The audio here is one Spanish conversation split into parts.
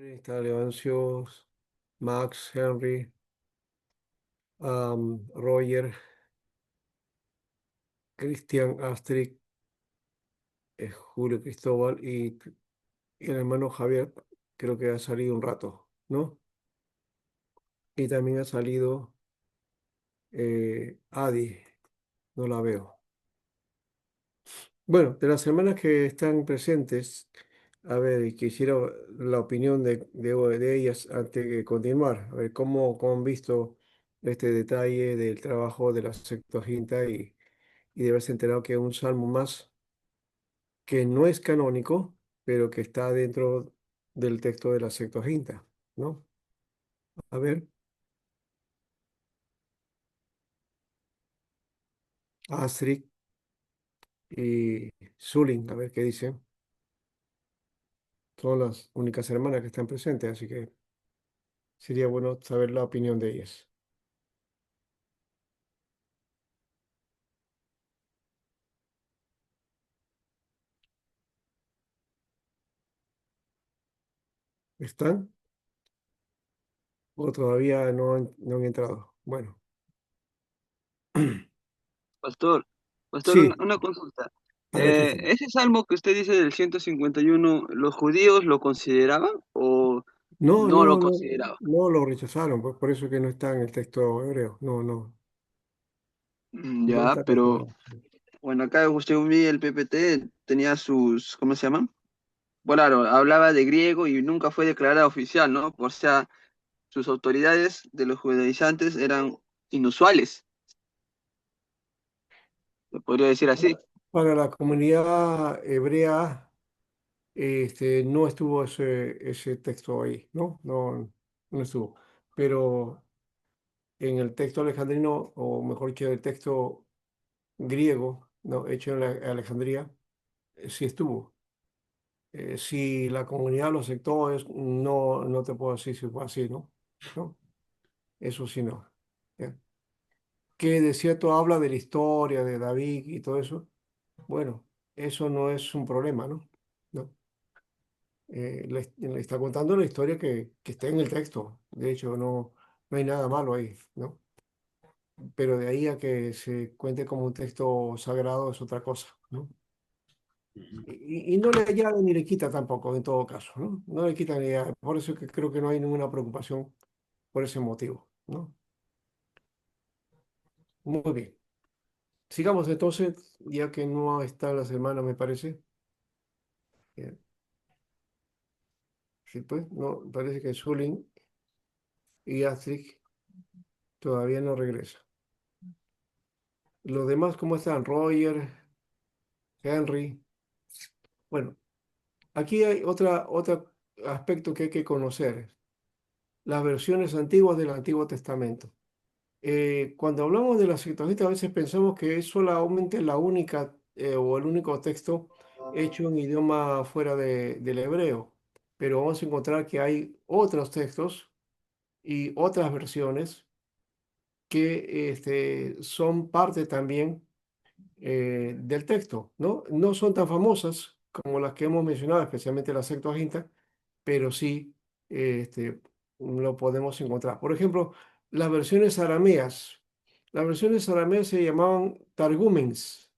Está Levancios, Max, Henry, Roger, Cristian, Astrid, Julio Cristóbal y el hermano Javier, creo que ha salido un rato, ¿no? Y también ha salido Adi, no la veo. Bueno, de las hermanas que están presentes, a ver, y quisiera la opinión de ellas antes de continuar, a ver cómo han visto este detalle del trabajo de la Septuaginta y de haberse enterado que un salmo más que no es canónico, pero que está dentro del texto de la Septuaginta, ¿no? A ver, Astrid y Zulin, a ver qué dicen. Son las únicas hermanas que están presentes, así que sería bueno saber la opinión de ellas. ¿Están? ¿O todavía no han entrado? Bueno, Pastor, pastor, una, sí, una consulta. a ver, Cristian. ¿Ese salmo que usted dice del 151, los judíos lo consideraban o No, no lo no, no, consideraban? no lo rechazaron, pues por eso que no está en el texto hebreo. No, no, no Ya, está pero considerado. bueno, acá usted vi el PPT, tenía sus, ¿cómo se llaman? Bueno, claro, hablaba de griego y nunca fue declarada oficial, ¿no? O sea, sus autoridades de los judaizantes eran inusuales, se podría decir así. Para la comunidad hebrea, no estuvo ese texto ahí, ¿no? No, no estuvo. Pero en el texto alejandrino, o mejor dicho, el texto griego, ¿no? Hecho en Alejandría, sí estuvo. Si la comunidad lo aceptó, no te puedo decir si fue así, ¿no? ¿No? Eso sí no. ¿Ya? Que de cierto habla de la historia de David y todo eso. Bueno, eso no es un problema, ¿no? No. Le está contando la historia que está en el texto. De hecho, no hay nada malo ahí, ¿no? Pero de ahí a que se cuente como un texto sagrado es otra cosa, ¿no? Y no le añade ni le quita tampoco, en todo caso, ¿no? No le quita ni añade. Por eso es que creo que no hay ninguna preocupación por ese motivo, ¿no? Muy bien. Sigamos entonces, ya que no está la semana, me parece. Bien. Sí, pues, no, parece que Zulin y Astrid todavía no regresa. Los demás, ¿cómo están? Roger, Henry. Bueno, aquí hay otro aspecto que hay que conocer, las versiones antiguas del Antiguo Testamento. Cuando hablamos de la Septuaginta, a veces pensamos que es solamente la única o el único texto hecho en idioma fuera del hebreo, pero vamos a encontrar que hay otros textos y otras versiones que son parte también del texto, ¿no? No son tan famosas como las que hemos mencionado, especialmente la Septuaginta, pero sí lo podemos encontrar. Por ejemplo, las versiones arameas. Las versiones arameas se llamaban targumens,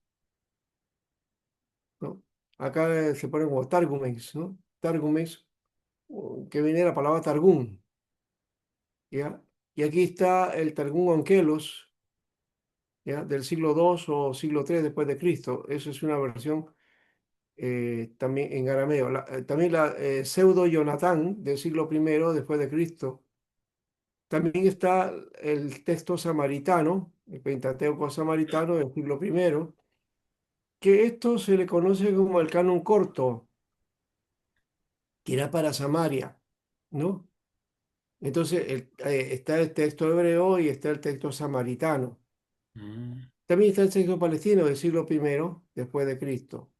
¿no? Acá se ponen como targumens, ¿no? Targumens, que viene de la palabra targum, ¿ya? Y aquí está el Targum Onkelos, ¿ya? Del siglo II o siglo III después de Cristo. Eso es una versión también en arameo. También la Pseudo Jonatán del siglo I después de Cristo. También está el texto samaritano, el Pentateuco samaritano del siglo I, que esto se le conoce como el canon corto, que era para Samaria, ¿no? Entonces está el texto hebreo y está el texto samaritano. Mm. También está el texto palestino del siglo I después de Cristo.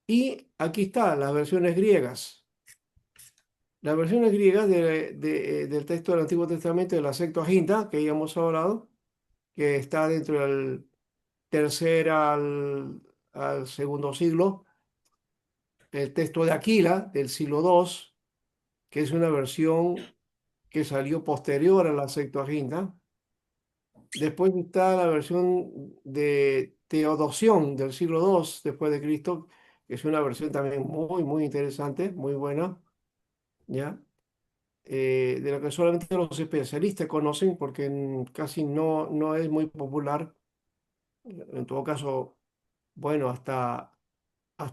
Y aquí están las versiones griegas. Las versiones griegas del texto del Antiguo Testamento de la Septuaginta, que ya hemos hablado, que está dentro del tercer al segundo siglo, el texto de Aquila del siglo II, que es una versión que salió posterior a la Septuaginta. Después está la versión de Teodosión del siglo II después de Cristo, que es una versión también muy, muy interesante, muy buena, ¿ya? De la que solamente los especialistas conocen porque casi no es muy popular. En todo caso, bueno, hasta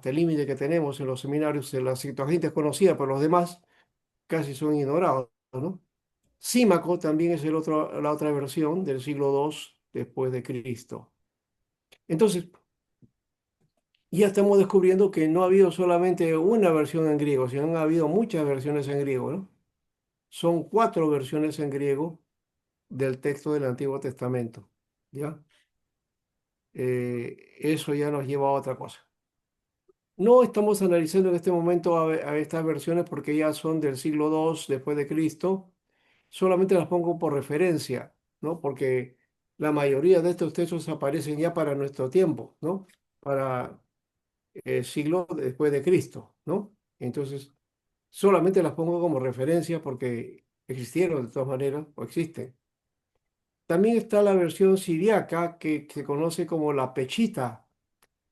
el límite que tenemos en los seminarios, la Septuaginta es conocida, pero los demás casi son ignorados, ¿no? Símaco también es la otra versión del siglo II después de Cristo. Entonces, ya estamos descubriendo que no ha habido solamente una versión en griego, sino ha habido muchas versiones en griego, ¿no? Son cuatro versiones en griego del texto del Antiguo Testamento, ¿ya? Eso ya nos lleva a otra cosa. No estamos analizando en este momento a estas versiones porque ya son del siglo II después de Cristo. Solamente las pongo por referencia, ¿no? Porque la mayoría de estos textos aparecen ya para nuestro tiempo, ¿no? Para siglo después de Cristo, ¿no? Entonces, solamente las pongo como referencia porque existieron de todas maneras, o existen. También está la versión siriaca que se conoce como la Pechita,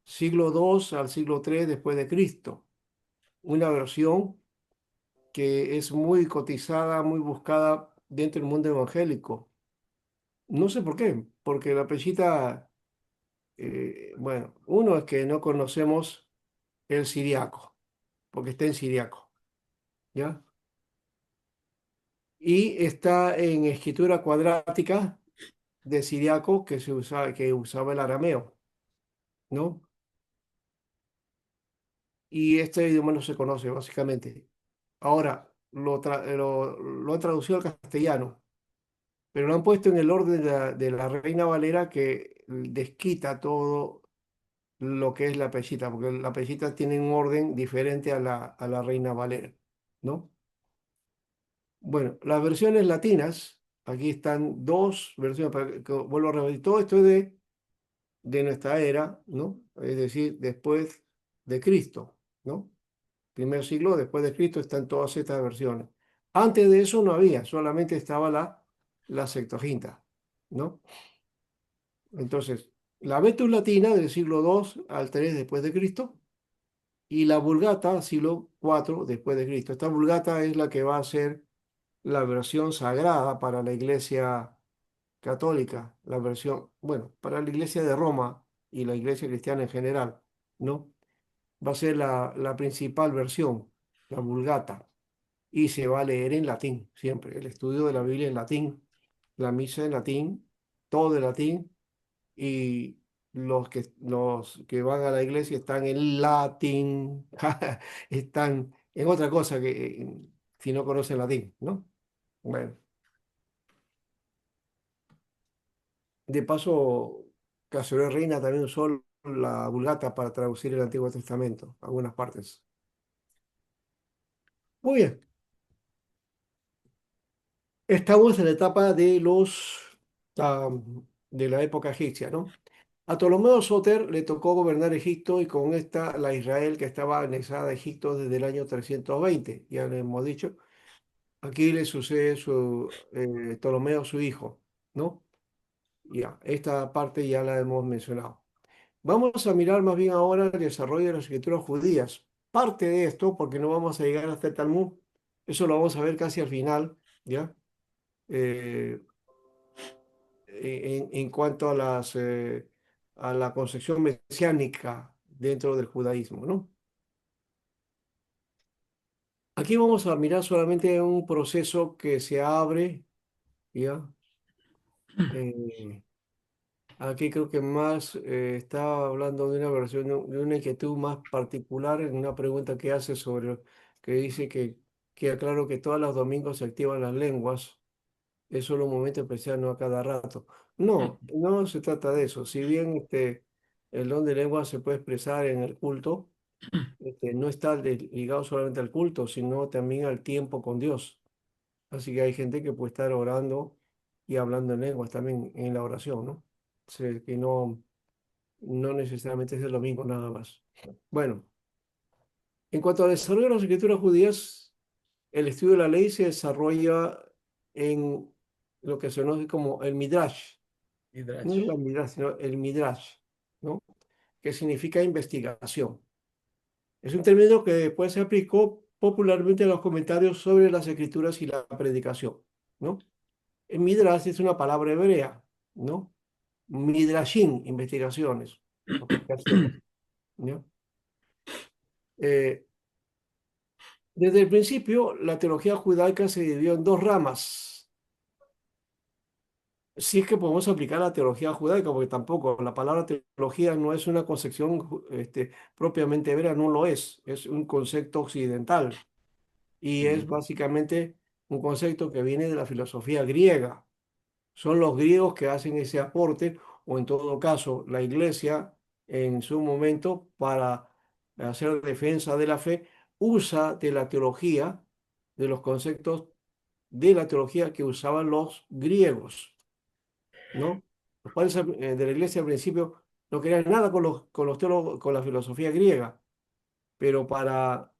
siglo II al siglo III después de Cristo. Una versión que es muy cotizada, muy buscada dentro del mundo evangélico. No sé por qué, porque la Pechita, bueno, uno es que no conocemos el siriaco, porque está en siriaco, ¿ya? Y está en escritura cuadrática de siriaco que usaba el arameo, ¿no? Y este idioma no se conoce, básicamente. Ahora, lo han traducido al castellano, pero lo han puesto en el orden de la Reina Valera que desquita todo lo que es la Peshita, porque la Peshita tiene un orden diferente a la Reina Valera, ¿no? Bueno, las versiones latinas, aquí están dos versiones, vuelvo a repetir, todo esto es de nuestra era, ¿no? Es decir, después de Cristo, ¿no? Primer siglo después de Cristo están todas estas versiones. Antes de eso no había, solamente estaba la Septuaginta, ¿no? Entonces, la Vetus Latina del siglo II al 3 después de Cristo y la Vulgata siglo IV después de Cristo. Esta Vulgata es la que va a ser la versión sagrada para la Iglesia católica, la versión, bueno, para la Iglesia de Roma y la Iglesia cristiana en general, ¿no? Va a ser la principal versión, la Vulgata, y se va a leer en latín siempre. El estudio de la Biblia en latín, la misa en latín, todo en latín, y los que van a la iglesia están en latín, están en otra cosa que si no conocen latín, ¿no? Bueno, de paso, Cassiodoro Reina también usó la Vulgata para traducir el Antiguo Testamento, algunas partes. Muy bien, estamos en la etapa ah, de la época egipcia, ¿no? A Ptolomeo Soter le tocó gobernar Egipto y con esta la Israel que estaba anexada a Egipto desde el año 320, ya lo hemos dicho. Aquí le sucede Ptolomeo, su hijo, ¿no? Ya, esta parte ya la hemos mencionado. Vamos a mirar más bien ahora el desarrollo de las escrituras judías. Parte de esto, porque no vamos a llegar hasta el Talmud, eso lo vamos a ver casi al final, ¿ya? Eh, en cuanto a la concepción mesiánica dentro del judaísmo, ¿no? Aquí vamos a mirar solamente un proceso que se abre, ¿ya? Eh, Aquí creo que más estaba hablando de una versión, de una inquietud más particular en una pregunta que hace sobre, que dice que queda claro que todos los domingos se activan las lenguas, es solo un momento especial, no a cada rato. No, no se trata de eso. Si bien el don de lengua se puede expresar en el culto, no está ligado solamente al culto, sino también al tiempo con Dios. Así que hay gente que puede estar orando y hablando en lenguas también en la oración, ¿no? Que no necesariamente es el domingo nada más. Bueno, en cuanto al desarrollo de las escrituras judías, el estudio de la ley se desarrolla en lo que se conoce como el Midrash. No es Midrash. la Midrash, sino el Midrash, ¿no? Que significa investigación. Es un término que después se aplicó popularmente en los comentarios sobre las escrituras y la predicación, ¿no? El Midrash es una palabra hebrea, ¿no? Midrashim, investigaciones, aplicaciones, ¿no? Eh, Desde el principio, la teología judaica se dividió en dos ramas. Si es que podemos aplicar la teología judaica, porque tampoco la palabra teología no es una concepción propiamente hebrea, no lo es un concepto occidental y es Ujú. básicamente un concepto que viene de la filosofía griega. Son los griegos que hacen ese aporte, o en todo caso, la iglesia en su momento para hacer defensa de la fe, usa de la teología, de los conceptos de la teología que usaban los griegos, ¿no? Los padres de la iglesia al principio no querían nada con los teólogos, con la filosofía griega, pero para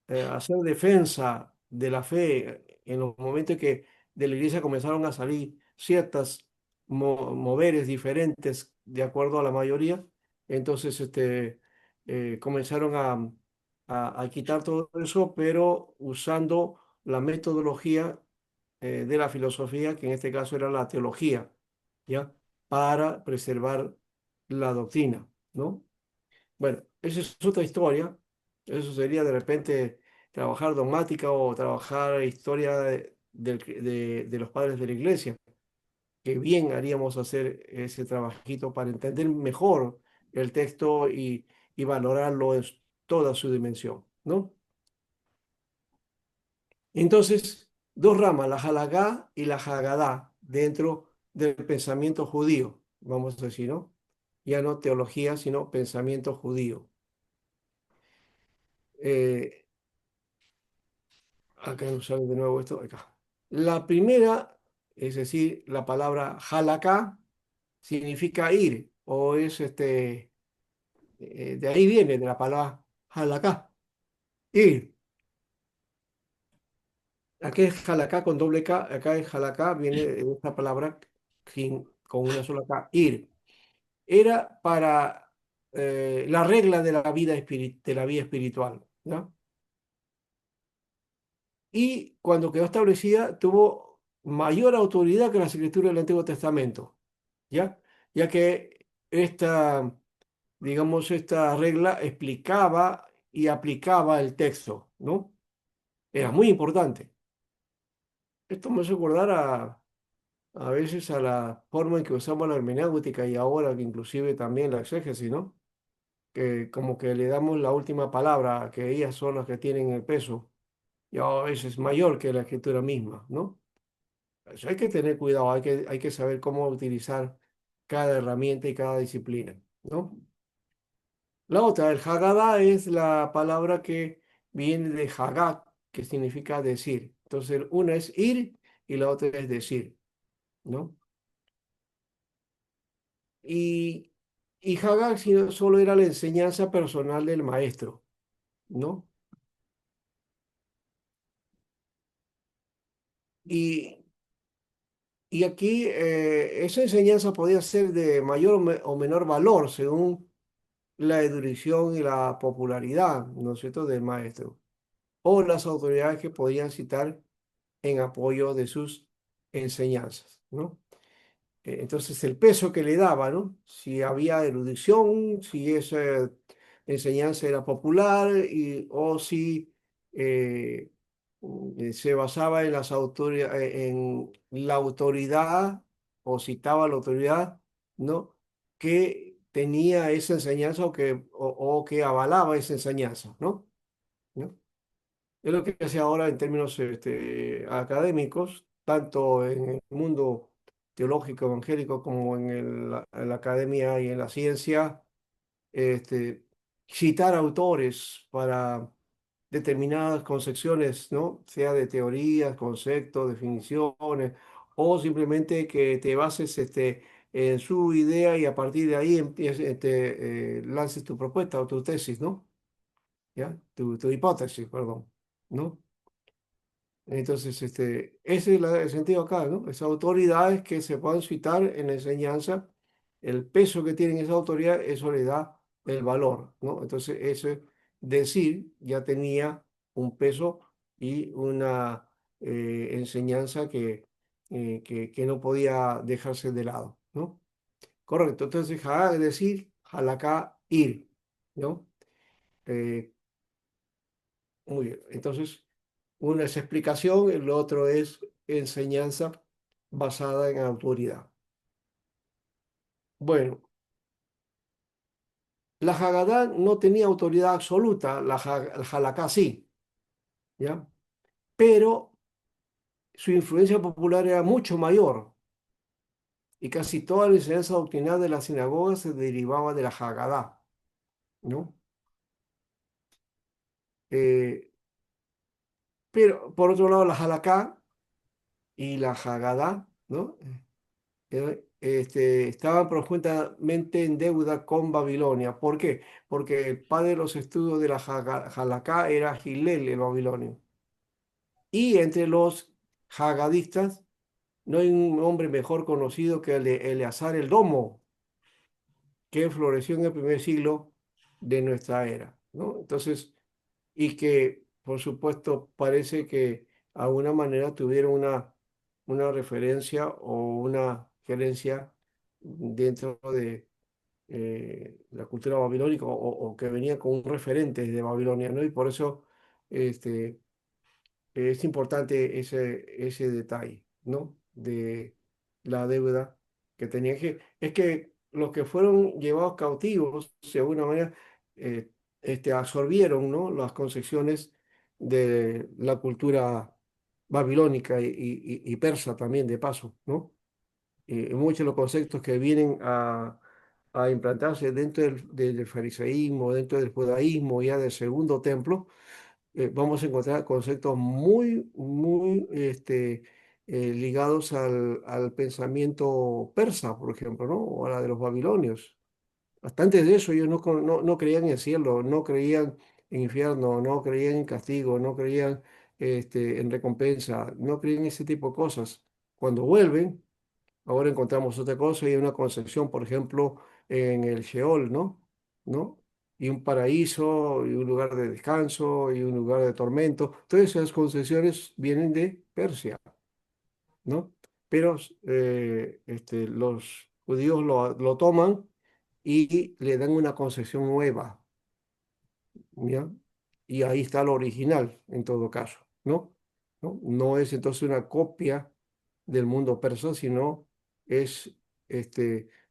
hacer defensa de la fe en los momentos que de la iglesia comenzaron a salir ciertas moveres diferentes de acuerdo a la mayoría, entonces comenzaron a quitar todo eso, pero usando la metodología de la filosofía, que en este caso era la teología, ¿ya? Para preservar la doctrina, ¿no? Bueno, esa es otra historia. Eso sería de repente trabajar dogmática o trabajar historia de los padres de la iglesia. Que bien haríamos hacer ese trabajito para entender mejor el texto y valorarlo en toda su dimensión, ¿no? Entonces, dos ramas, la halagá y la hagadá, dentro del pensamiento judío, vamos a decir, ¿no? Ya no teología, sino pensamiento judío. Eh, Acá no sale de nuevo esto, acá. La primera, es decir, la palabra halaká, significa ir, o es de ahí viene, de la palabra halaká, ir. Aquí es halaká con doble K, acá es halaká, viene de esta palabra con una sola K, ir. Era para la regla de la vida, de la vida espiritual, ¿no? Y cuando quedó establecida, tuvo mayor autoridad que las escrituras del Antiguo Testamento. ¿Ya? Ya que digamos, esta regla explicaba y aplicaba el texto, ¿no? Era muy importante. Esto me hace acordar a veces a la forma en que usamos la hermenéutica y ahora que inclusive también la exégesis, ¿no? Que como que le damos la última palabra, que ellas son las que tienen el peso, y a veces mayor que la escritura misma, ¿no? Eso hay que tener cuidado, hay que saber cómo utilizar cada herramienta y cada disciplina, ¿no? La otra, el Haggadah, es la palabra que viene de Hagá, que significa decir. Entonces, una es ir y la otra es decir, ¿no? Y, y Hagá solo era la enseñanza personal del maestro, ¿no? Y, y aquí esa enseñanza podía ser de mayor o menor valor según la erudición y la popularidad, ¿no es cierto?, del maestro, o las autoridades que podían citar en apoyo de sus enseñanzas, ¿no? Entonces, el peso que le daba, ¿no? Si había erudición, si esa enseñanza era popular o si eh, se basaba en en la autoridad o citaba a la autoridad, ¿no? Que tenía esa enseñanza o que avalaba esa enseñanza, ¿no? ¿No? Es lo que se hace ahora en términos académicos, tanto en el mundo teológico evangélico como en la academia y en la ciencia, este, citar autores para determinadas concepciones, ¿no? Sea de teorías, conceptos, definiciones, o simplemente que te bases en su idea y a partir de ahí lances tu propuesta o tu tesis, ¿no? ¿Ya? Tu hipótesis, perdón, ¿no? Entonces, ese es el sentido acá, ¿no? Esas autoridades que se puedan citar en la enseñanza, el peso que tienen esa autoridad, eso le da el valor, ¿no? Entonces, ese decir ya tenía un peso y una enseñanza que no podía dejarse de lado, ¿no? Correcto. Entonces, es decir, jalacá, ir, ¿no? Eh, Muy bien. Entonces, uno es explicación, el otro es enseñanza basada en autoridad. Bueno, la Haggadah no tenía autoridad absoluta, el Halakha sí, ¿ya? Pero su influencia popular era mucho mayor y casi toda la enseñanza doctrinal de la sinagoga se derivaba de la Haggadah, ¿no? Eh, pero por otro lado, la Halakha y la Haggadah, ¿no? Estaban profundamente en deuda con Babilonia. ¿Por qué? Porque el padre de los estudios de la Halakha era Gilel, el babilonio. Y entre los hagadistas no hay un hombre mejor conocido que el de Eleazar el Domo, que floreció en el primer siglo de nuestra era, ¿no? Entonces, y que por supuesto parece que de alguna manera tuvieron una referencia o una gerencia dentro de la cultura babilónica o que venía con un referente de Babilonia, ¿no? Y por eso este, es importante ese detalle, ¿no? De la deuda que tenía que... Es que los que fueron llevados cautivos, de alguna manera, eh, absorbieron, ¿no? Las concepciones de la cultura babilónica y persa también, de paso, ¿no? Muchos de los conceptos que vienen a implantarse dentro del fariseísmo, dentro del judaísmo, ya del segundo templo, vamos a encontrar conceptos muy, muy ligados al pensamiento persa, por ejemplo, ¿no? O a la de los babilonios. Hasta antes de eso ellos no creían en el cielo, no creían en infierno, no creían en castigo, no creían en recompensa, no creían en ese tipo de cosas. Cuando vuelven, ahora encontramos otra cosa y una concepción, por ejemplo, en el Sheol, ¿no? ¿No? Y un paraíso, y un lugar de descanso, y un lugar de tormento. Todas esas concepciones vienen de Persia, ¿no? Pero los judíos lo toman y le dan una concepción nueva, ¿ya? Y ahí está lo original, en todo caso, ¿no? No es entonces una copia del mundo persa, sino es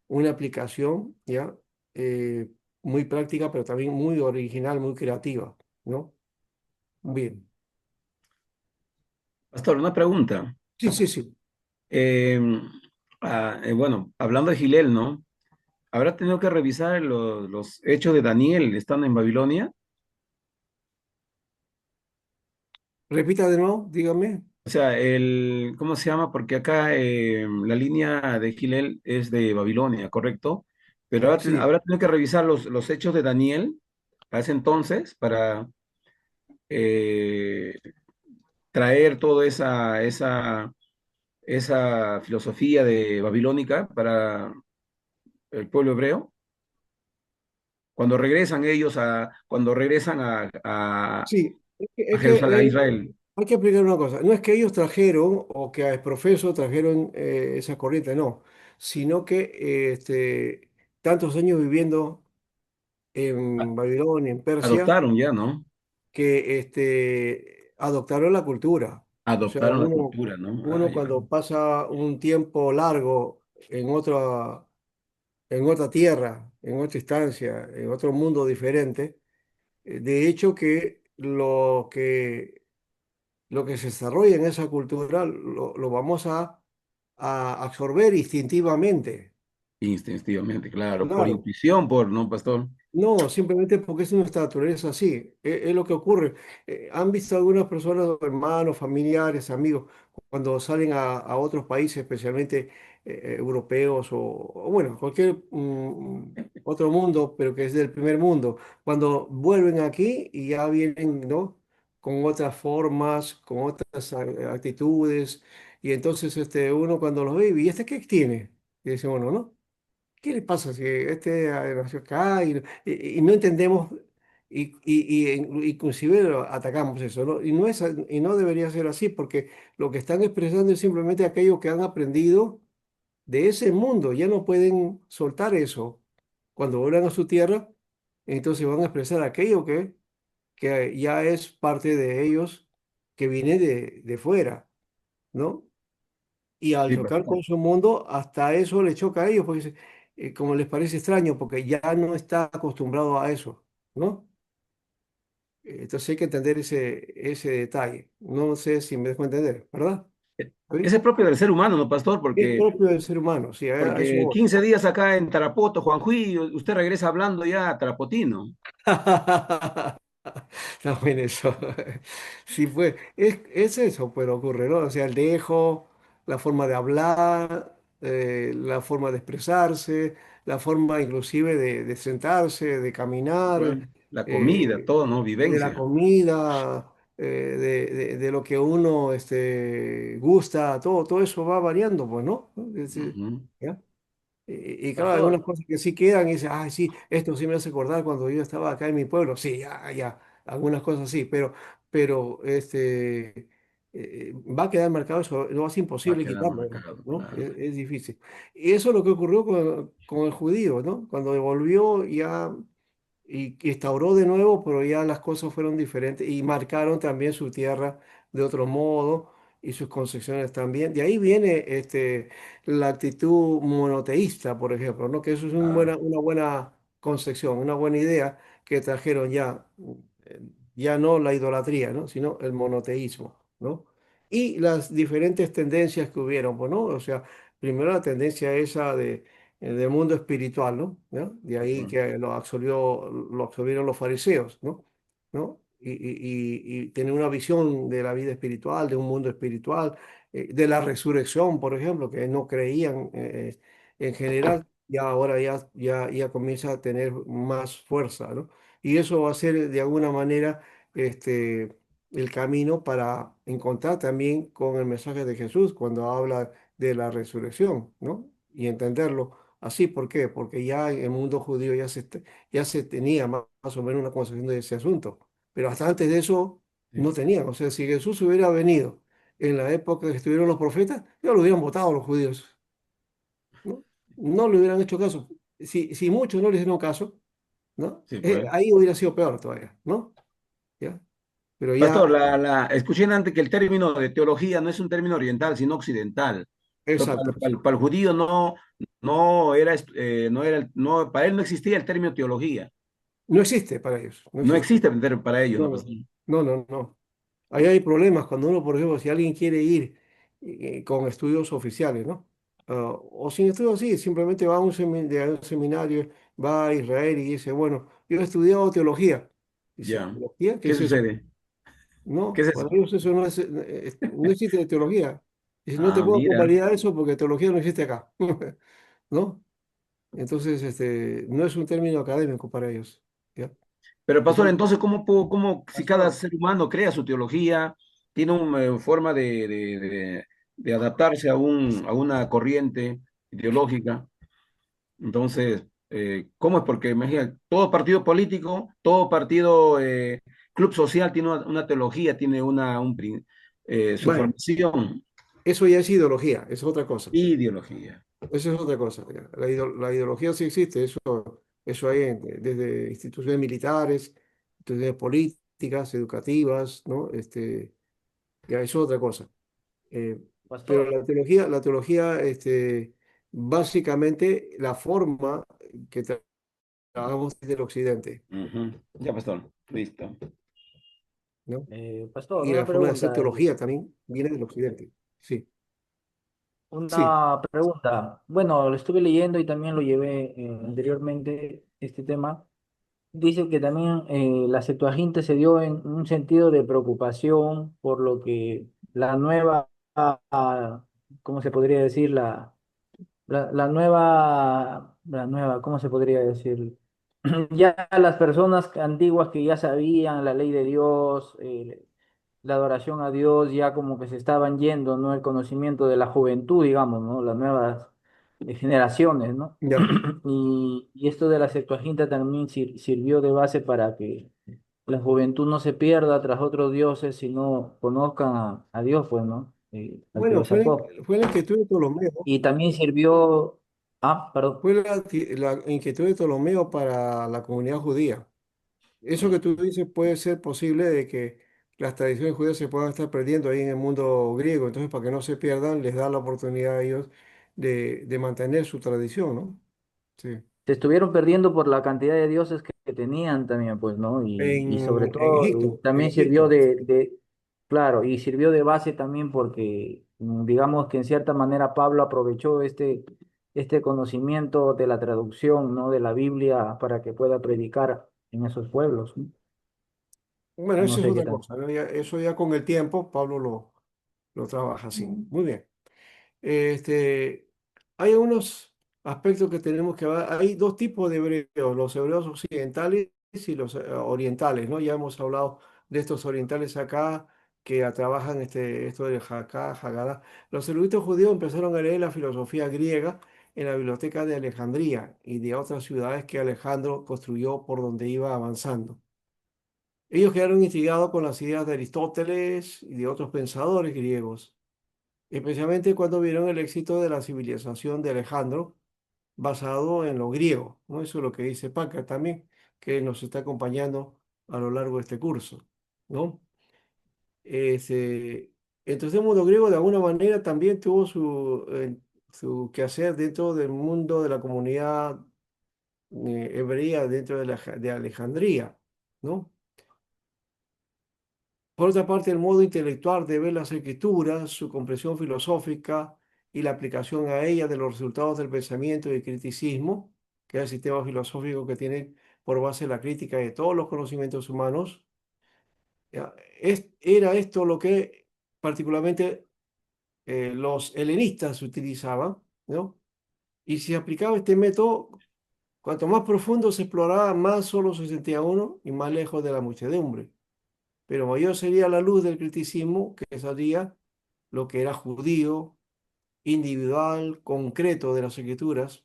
una aplicación, ¿ya? Eh, Muy práctica, pero también muy original, muy creativa, ¿no? Bien. Pastor, una pregunta. Sí, sí, sí. Eh, bueno, hablando de Gilel, ¿no? ¿Habrá tenido que revisar los hechos de Daniel estando en Babilonia? Repita de nuevo, dígame. O sea, ¿cómo se llama? Porque acá la línea de Gilel es de Babilonia, ¿correcto? Pero Sí, habrá tenido que revisar los hechos de Daniel a ese entonces para eh, traer toda esa filosofía de babilónica para el pueblo hebreo. Cuando regresan sí. a Jerusalén, a Israel. Hay que explicar una cosa. No es que ellos trajeron o que a profeso trajeron esa corriente, no. Sino que tantos años viviendo A- en Babilonia, en Persia, Adoptaron ya, ¿no? que adoptaron la cultura. O sea, Adoptaron la cultura, ¿no? Ah, uno ya. cuando pasa un tiempo largo en otra tierra, en otra instancia, en otro mundo diferente, de hecho que lo que se desarrolla en esa cultura lo vamos a absorber instintivamente. Instintivamente, claro. Por Claro. intuición, ¿no, pastor? No, simplemente porque es nuestra naturaleza así. Es lo que ocurre. ¿Han visto algunas personas, hermanos, familiares, amigos, cuando salen a otros países, especialmente europeos o, bueno, cualquier otro mundo, pero que es del primer mundo, cuando vuelven aquí y ya vienen, ¿no? con otras formas, con otras actitudes. Y entonces uno cuando los ve, ¿y este qué tiene? Y dice uno, ¿no? ¿Qué le pasa si nació acá y no entendemos inclusive atacamos eso, ¿no? Y no debería ser así porque lo que están expresando es simplemente aquello que han aprendido de ese mundo, ya no pueden soltar eso. Cuando vuelvan a su tierra, entonces van a expresar aquello que ya es parte de ellos, que viene de fuera, ¿no? Y al Sí, chocar pastor. con su mundo, hasta eso le choca a ellos, porque como les parece extraño, porque ya no está acostumbrado a eso, ¿no? Entonces hay que entender ese detalle. No sé si me dejo entender, ¿verdad? Ese ¿Sí? es propio del ser humano, ¿no, pastor? Es propio del ser humano, sí, a eso Porque voy. 15 días acá en Tarapoto, Juanjuy, usted regresa hablando ya tarapotino. Está bien eso. Sí, pues, es eso, pero ocurre, ¿no? O sea, el dejo, la forma de hablar, la forma de expresarse, la forma inclusive de sentarse, de caminar, Bueno, la comida, eh, todo, ¿no? de la Vivencia. comida, de lo que uno gusta, todo eso va variando, pues, ¿no? Es decir, Ujú. ¿ya? Y claro, hay unas Pastor, cosas que sí quedan y dice, ah, sí, esto sí me hace acordar cuando yo estaba acá en mi pueblo. Sí, ya, ya, algunas cosas sí, pero va a quedar marcado eso, no es Va a imposible quedar quitarlo, marcado, ¿no? claro. Es difícil. Y eso es lo que ocurrió con el judío, ¿no? Cuando volvió ya y instauró de nuevo, pero ya las cosas fueron diferentes y marcaron también su tierra de otro modo y sus concepciones también. De ahí viene la actitud monoteísta, por ejemplo, ¿no? Que eso es Claro. una buena concepción, una buena idea que trajeron ya, eh, ya no la idolatría, ¿no? Sino el monoteísmo, ¿no? Y las diferentes tendencias que hubieron, pues, ¿no? O sea, primero la tendencia esa del mundo espiritual, ¿no? ¿No? De ahí Ujú. que lo absorbieron los fariseos, ¿no? ¿No? Y tener una visión de la vida espiritual, de un mundo espiritual, de la resurrección, por ejemplo, que no creían en general, ya ahora ya comienza a tener más fuerza, ¿no? Y eso va a ser de alguna manera este, el camino para encontrar también con el mensaje de Jesús cuando habla de la resurrección, ¿no? Y entenderlo así. ¿Por qué? Porque ya en el mundo judío ya se tenía más o menos una concepción de ese asunto. Pero hasta antes de eso no Sí, tenían. O sea, si Jesús hubiera venido en la época que estuvieron los profetas, ya lo hubieran votado los judíos, ¿no? No le hubieran hecho caso. Si muchos no le hicieron caso, ¿no? sí, pues. Ahí hubiera sido peor todavía, ¿no? ¿Ya? Pero Pastor, ya, escuché antes que el término de teología no es un término oriental, sino occidental. Entonces, exacto. para el judío no era, para él no existía el término teología. No existe para ellos, no No existe. existe el término para ellos, ¿no, No, pastor? no. Ahí hay problemas cuando uno, por ejemplo, si alguien quiere ir con estudios oficiales, ¿no? O sin estudios, sí, simplemente va a a un seminario, va a Israel y dice, bueno, yo he estudiado teología. Dice, Ya. ¿teología? ¿Qué ¿Qué es eso? sucede? ¿Qué No, es para eso? ellos eso no existe teología. Dice, no te Ah, puedo mira. convalidar eso porque teología no existe acá, ¿no? Entonces, no es un término académico para ellos, ¿ya? Pero, pastor, Entonces, entonces, ¿cómo si cada pastor, ser humano crea su teología, tiene una forma de adaptarse a una corriente ideológica? Entonces, ¿cómo es? Porque imagina, todo partido político, todo partido, club social tiene una teología, tiene su bueno, formación, eso ya es ideología, es otra cosa. ideología. Eso es otra cosa. Ya. La ideología sí existe, eso hay desde instituciones militares, instituciones políticas, educativas, ¿no? Ya eso es otra cosa. Eh, pero pastor, la teología, básicamente la forma que trabajamos desde el occidente, Ujú. Ya, pastor, listo. ¿no? pastor, Y una la forma de hacer pregunta. teología también viene del occidente. Sí, sí. Una pregunta. Bueno, lo estuve leyendo y también lo llevé anteriormente, este tema. Dice que también la Septuaginta se dio en un sentido de preocupación por lo que la nueva, ¿cómo se podría decir? La nueva, ¿cómo se podría decir? Ya las personas antiguas que ya sabían la ley de Dios, la adoración a Dios ya como que se estaban yendo, ¿no? El conocimiento de la juventud, digamos, ¿no? Las nuevas generaciones, ¿no? Ya. Y esto de la Septuaginta también sirvió de base para que la juventud no se pierda tras otros dioses, sino conozcan a Dios, pues, ¿no? Al que Bueno, los sacó. fue la inquietud de Ptolomeo, Y también sirvió, perdón. fue la inquietud de Ptolomeo para la comunidad judía. Eso que tú dices puede ser posible de que las tradiciones judías se puedan estar perdiendo ahí en el mundo griego. Entonces, para que no se pierdan, les da la oportunidad a ellos de mantener su tradición, ¿no? Sí. Se estuvieron perdiendo por la cantidad de dioses que tenían también, pues, ¿no? Y sobre En todo Egipto, en también sirvió Egipto. claro, y sirvió de base también porque, digamos que en cierta manera Pablo aprovechó este conocimiento de la traducción, ¿no? De la Biblia para que pueda predicar en esos pueblos, ¿no? Bueno, No eso es sé qué otra tal. cosa, ¿no? Eso ya con el tiempo, Pablo lo trabaja así. Muy bien. Este, hay unos aspectos que tenemos que ver. Hay dos tipos de hebreos, los hebreos occidentales y los orientales, ¿no? Ya hemos hablado de estos orientales acá que trabajan esto del Haká, Haggadah. Los eruditos judíos empezaron a leer la filosofía griega en la biblioteca de Alejandría y de otras ciudades que Alejandro construyó por donde iba avanzando. Ellos quedaron intrigados con las ideas de Aristóteles y de otros pensadores griegos, especialmente cuando vieron el éxito de la civilización de Alejandro basado en lo griego, ¿no? Eso es lo que dice Paca también, que nos está acompañando a lo largo de este curso, ¿no? Este, entonces el mundo griego de alguna manera también tuvo su quehacer dentro del mundo de la comunidad hebrea dentro de Alejandría, ¿no? Por otra parte, el modo intelectual de ver las escrituras, su comprensión filosófica y la aplicación a ellas de los resultados del pensamiento y el criticismo, que es el sistema filosófico que tiene por base la crítica de todos los conocimientos humanos, ya, era esto lo que particularmente los helenistas utilizaban, ¿no? Y si aplicaba este método, cuanto más profundo se exploraba, más solo se sentía uno y más lejos de la muchedumbre. Pero mayor sería la luz del criticismo que salía lo que era judío, individual, concreto de las escrituras,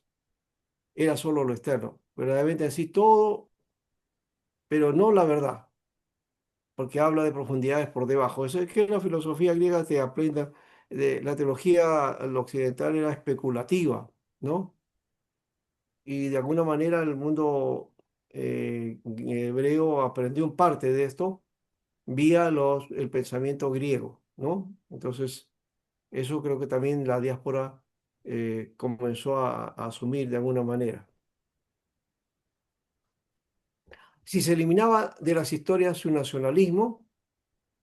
era solo lo externo. Verdaderamente así todo, pero no la verdad, porque habla de profundidades por debajo. Eso es que la filosofía griega te aprenda, de la teología la occidental era especulativa, ¿no? Y de alguna manera el mundo hebreo aprendió en parte de esto vía el pensamiento griego, ¿no? Entonces, eso creo que también la diáspora comenzó a asumir de alguna manera. Si se eliminaba de las historias su nacionalismo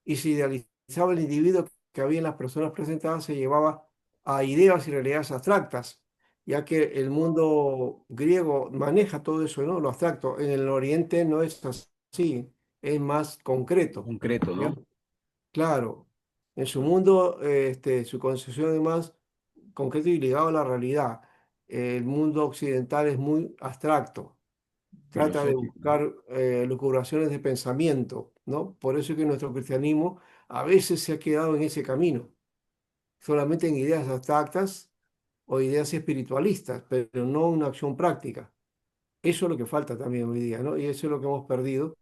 y se idealizaba el individuo que había en las personas presentadas, se llevaba a ideas y realidades abstractas, ya que el mundo griego maneja todo eso, ¿no? Lo abstracto. En el Oriente no es así, es más concreto, Concreto, ¿ya? ¿no? Claro, en su mundo, su concepción es más concreto y ligado a la realidad. El mundo occidental es muy abstracto, trata de Filosófico. buscar lucubraciones de pensamiento, ¿no? Por eso es que nuestro cristianismo a veces se ha quedado en ese camino, solamente en ideas abstractas o ideas espiritualistas, pero no una acción práctica. Eso es lo que falta también hoy día, ¿no? Y eso es lo que hemos perdido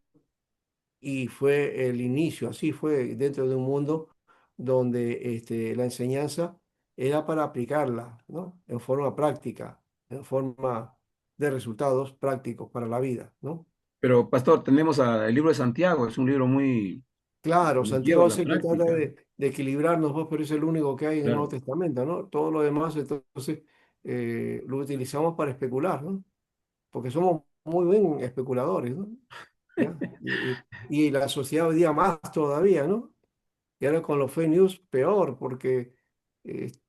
y fue el inicio, así fue dentro de un mundo donde la enseñanza era para aplicarla, ¿no? En forma práctica, en forma de resultados prácticos para la vida, ¿no? Pero, pastor, tenemos el libro de Santiago, es un libro muy Claro, dirigido a Santiago es la el que trata práctica. de equilibrarnos, vos, pero es el único que hay en el Nuevo Claro. Testamento, ¿no? Todo lo demás, entonces, lo utilizamos para especular, ¿no? Porque somos muy buen especuladores, ¿no? ¿Ya? Y la sociedad hoy día más todavía, ¿no? Y ahora con los fake news peor, porque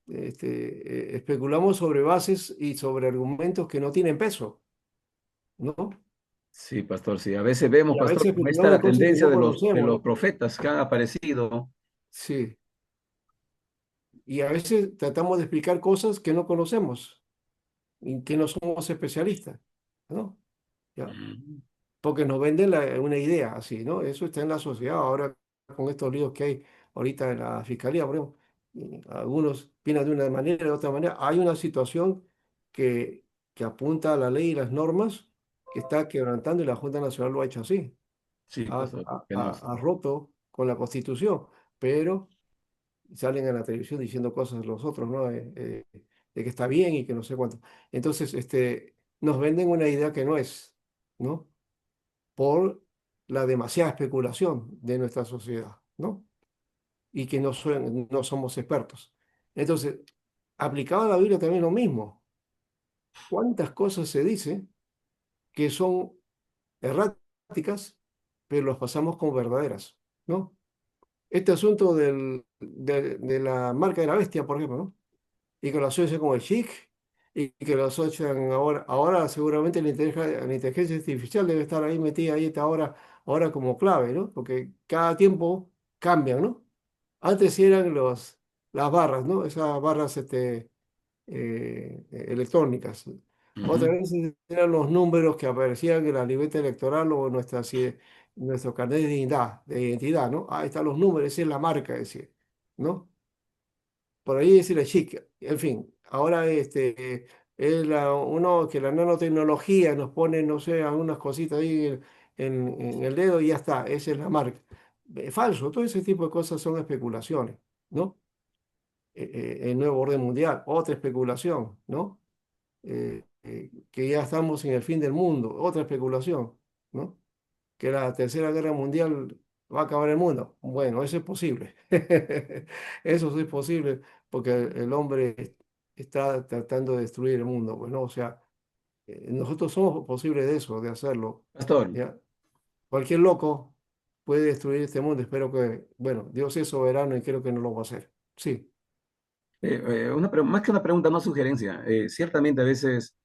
especulamos sobre bases y sobre argumentos que no tienen peso, ¿no? Sí, pastor, sí. A veces vemos, Y a pastor, veces como esta especulamos de la cosas que tendencia no de conocemos, los ¿no? profetas que han aparecido. Sí. Y a veces tratamos de explicar cosas que no conocemos y que no somos especialistas, ¿no? ¿Ya? Mm. Porque nos venden una idea así, ¿no? Eso está en la sociedad ahora con estos líos que hay ahorita en la fiscalía, por ejemplo, algunos opinan de una manera, de otra manera. Hay una situación que, que apunta a la ley y las normas que está quebrantando y la Junta Nacional lo ha hecho así. Sí, pastor, penoso. Ha roto con la Constitución, pero salen en la televisión diciendo cosas los otros, ¿no? De que está bien y que no sé cuánto. Entonces, nos venden una idea que no es, ¿no? Por la demasiada especulación de nuestra sociedad, ¿no? Y que no somos expertos. Entonces, aplicado a la Biblia también lo mismo. ¿Cuántas cosas se dice que son erráticas, pero las pasamos como verdaderas, ¿no? Este asunto de la marca de la bestia, por ejemplo, ¿no? Y que lo asocian con el chic, y que lo asocian ahora seguramente la inteligencia artificial debe estar ahí metida ahí está ahora como clave, ¿no? Porque cada tiempo cambian, ¿no? Antes eran las barras, ¿no? Esas barras electrónicas. Otra Ujú. vez eran los números que aparecían en la libreta electoral o nuestro carnet de identidad, ¿no? Ahí están los números, esa es la marca, decir, ¿no? Por ahí decirle chic. En fin, ahora es uno que la nanotecnología nos pone, no sé, algunas cositas ahí en el dedo y ya está, esa es la marca. Falso, todo ese tipo de cosas son especulaciones, ¿no? El nuevo orden mundial, otra especulación, ¿no? Que ya estamos en el fin del mundo, otra especulación, ¿no? Que la tercera guerra mundial va a acabar el mundo. Bueno, eso es posible. Eso sí es posible porque el hombre está tratando de destruir el mundo. Bueno, o sea, nosotros somos posibles de eso, de hacerlo. Pastor, ¿Ya? Cualquier loco puede destruir este mundo. Espero que, bueno, Dios es soberano y creo que no lo va a hacer. Sí. más que una pregunta, no sugerencia. Ciertamente a veces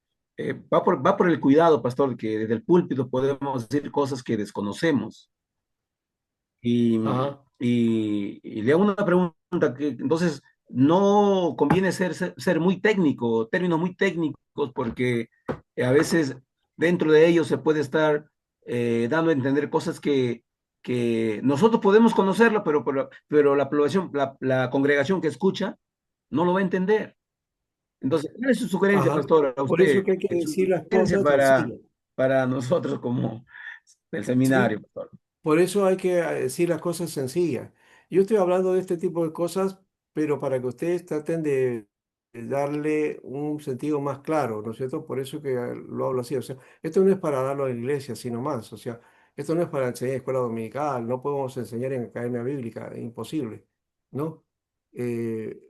va por el cuidado, pastor, que desde el púlpito podemos decir cosas que desconocemos. Y, Ajá, y le hago una pregunta que entonces no conviene ser muy técnico, términos muy técnicos, porque a veces dentro de ellos se puede estar dando a entender cosas que nosotros podemos conocerlo, pero la población, la congregación que escucha no lo va a entender. Entonces, ¿cuál es su sugerencia, ajá. pastor, a Por eso usted? que hay que Su decir las sugerencia cosas sencillas. para nosotros como el ¿Sí? seminario, pastor. Por eso hay que decir las cosas sencillas. Yo estoy hablando de este tipo de cosas, pero para que ustedes traten de darle un sentido más claro, ¿no es cierto? Por eso que lo hablo así. O sea, esto no es para darlo a la iglesia, sino más. O sea, esto no es para enseñar en escuela dominical, no podemos enseñar en academia bíblica, es imposible, ¿no? Eh,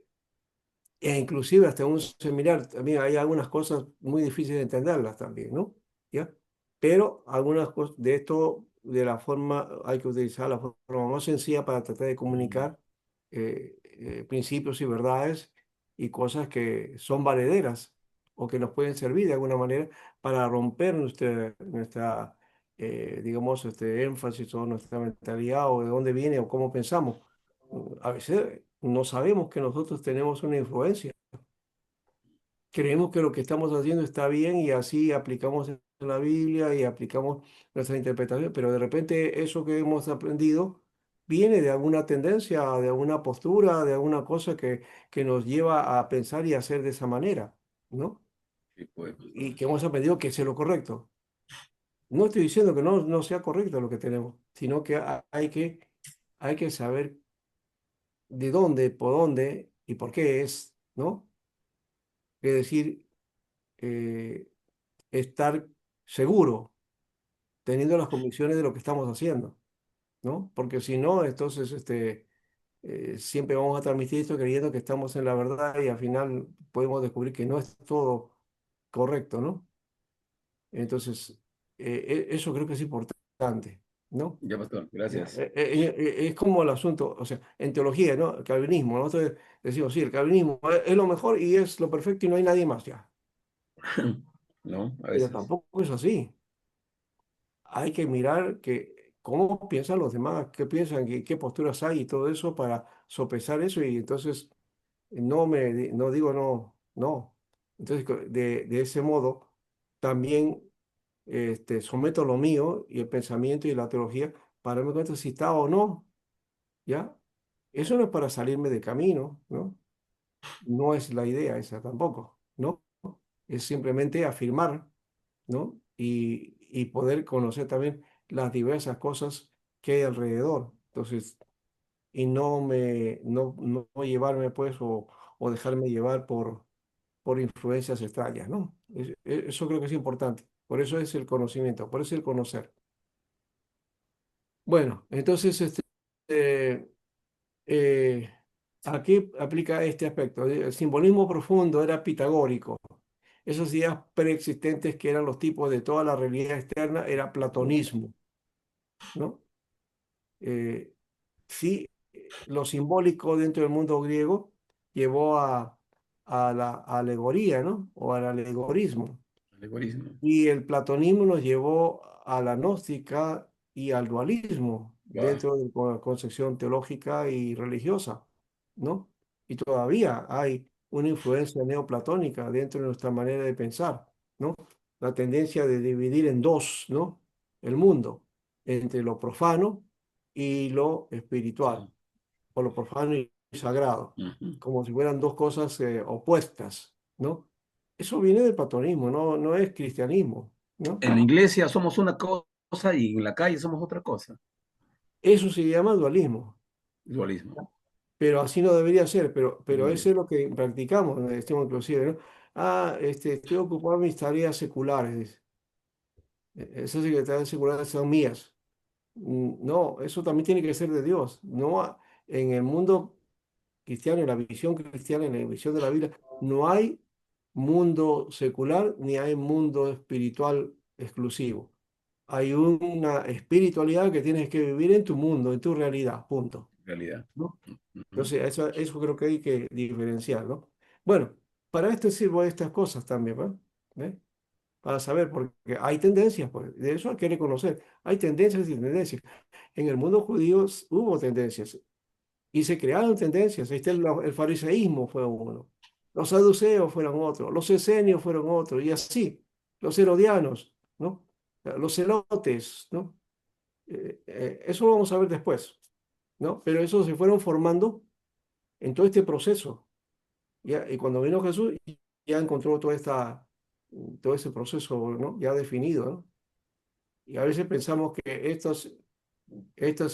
e inclusive hasta un seminario también hay algunas cosas muy difíciles de entenderlas también, ¿no? ¿Ya? Pero algunas cosas de esto, de la forma, hay que utilizar la forma más sencilla para tratar de comunicar principios y verdades y cosas que son valederas o que nos pueden servir de alguna manera para romper nuestra digamos, énfasis o nuestra mentalidad o de dónde viene o cómo pensamos. A veces no sabemos que nosotros tenemos una influencia. Creemos que lo que estamos haciendo está bien y así aplicamos en la Biblia y aplicamos nuestra interpretación, pero de repente eso que hemos aprendido viene de alguna tendencia, de alguna postura, de alguna cosa que nos lleva a pensar y hacer de esa manera, ¿no? Sí, pues, Y que hemos aprendido que es lo correcto. No estoy diciendo que no sea correcto lo que tenemos, sino que hay que saber de dónde, por dónde y por qué es, ¿no? Es decir, eh, estar seguro, teniendo las convicciones de lo que estamos haciendo, ¿no? Porque si no, entonces siempre vamos a transmitir esto creyendo que estamos en la verdad y al final podemos descubrir que no es todo correcto, ¿no? Entonces, eso creo que es importante, ¿no? ya, pastor, Ya, gracias. es como el asunto, o sea, en teología, ¿no? El calvinismo, nosotros decimos, sí, el calvinismo es lo mejor y es lo perfecto y no hay nadie más, ya. ¿No? A Pero veces. tampoco es así. Hay que mirar cómo piensan los demás, qué piensan, qué posturas hay y todo eso para sopesar eso y entonces no digo no. Entonces, de ese modo, también someto lo mío y el pensamiento y la teología para darme cuenta si está o no. ¿ya? Eso no es para salirme de camino, ¿no? No es la idea esa tampoco, ¿no? Es simplemente afirmar, ¿no? Y poder conocer también las diversas cosas que hay alrededor. Entonces, y no llevarme, pues, o dejarme llevar por influencias extrañas, ¿no? Eso creo que es importante. Por eso es el conocimiento, por eso es el conocer. Bueno, entonces, eh, eh, aquí aplica este aspecto. El simbolismo profundo era pitagórico. Esos ideas preexistentes que eran los tipos de toda la realidad externa era platonismo, ¿no? Eh, sí, lo simbólico dentro del mundo griego llevó a la alegoría, ¿no? O al alegorismo. Alegorismo. Y el platonismo nos llevó a la gnóstica y al dualismo Ah, dentro de la concepción teológica y religiosa, ¿no? Y todavía hay una influencia neoplatónica dentro de nuestra manera de pensar, ¿no? La tendencia de dividir en dos, ¿no? El mundo, entre lo profano y lo espiritual, o lo profano y sagrado, ujú. como si fueran dos cosas opuestas, ¿no? Eso viene del platonismo, no es cristianismo, ¿no? En la iglesia somos una cosa y en la calle somos otra cosa. Eso se llama dualismo, Dualismo. pero así no debería ser, pero Mm, eso es lo que practicamos en el extremo inclusive, ¿no? Ah, estoy ocupado en mis tareas seculares, dice. Esas secretarias seculares son mías. No, eso también tiene que ser de Dios. No, en el mundo cristiano, en la visión cristiana, en la visión de la Biblia, no hay mundo secular ni hay mundo espiritual exclusivo. Hay una espiritualidad que tienes que vivir en tu mundo, en tu realidad, punto. realidad. ¿No? Ujú. Entonces, eso creo que hay que diferenciar, ¿no? Bueno, para esto sirvo estas cosas también, ¿no? ¿Ve? Para saber, porque hay tendencias, pues, de eso hay que reconocer. Hay tendencias y tendencias. En el mundo judío hubo tendencias y se crearon tendencias. Ahí está el fariseísmo fue uno, los saduceos fueron otros, los esenios fueron otros, y así, los herodianos, ¿no? Los celotes, ¿no? Eso lo vamos a ver después, ¿no? Pero eso se fueron formando en todo este proceso, ¿ya? Y cuando vino Jesús, ya encontró todo ese proceso, ¿no? Ya definido, ¿no? Y a veces pensamos que estas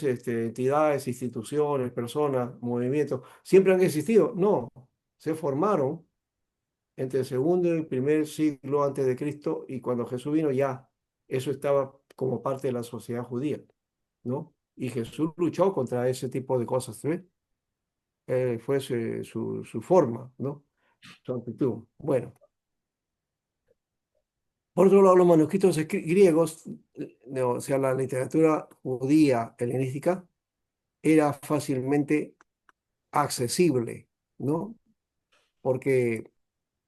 entidades, instituciones, personas, movimientos, siempre han existido. No, se formaron entre el segundo y el primer siglo antes de Cristo y cuando Jesús vino ya eso estaba como parte de la sociedad judía, ¿no? Y Jesús luchó contra ese tipo de cosas, ¿ves? Fue su forma, ¿no? Su actitud. Bueno, por otro lado, los manuscritos griegos, o sea, la literatura judía helenística, era fácilmente accesible, ¿no? Porque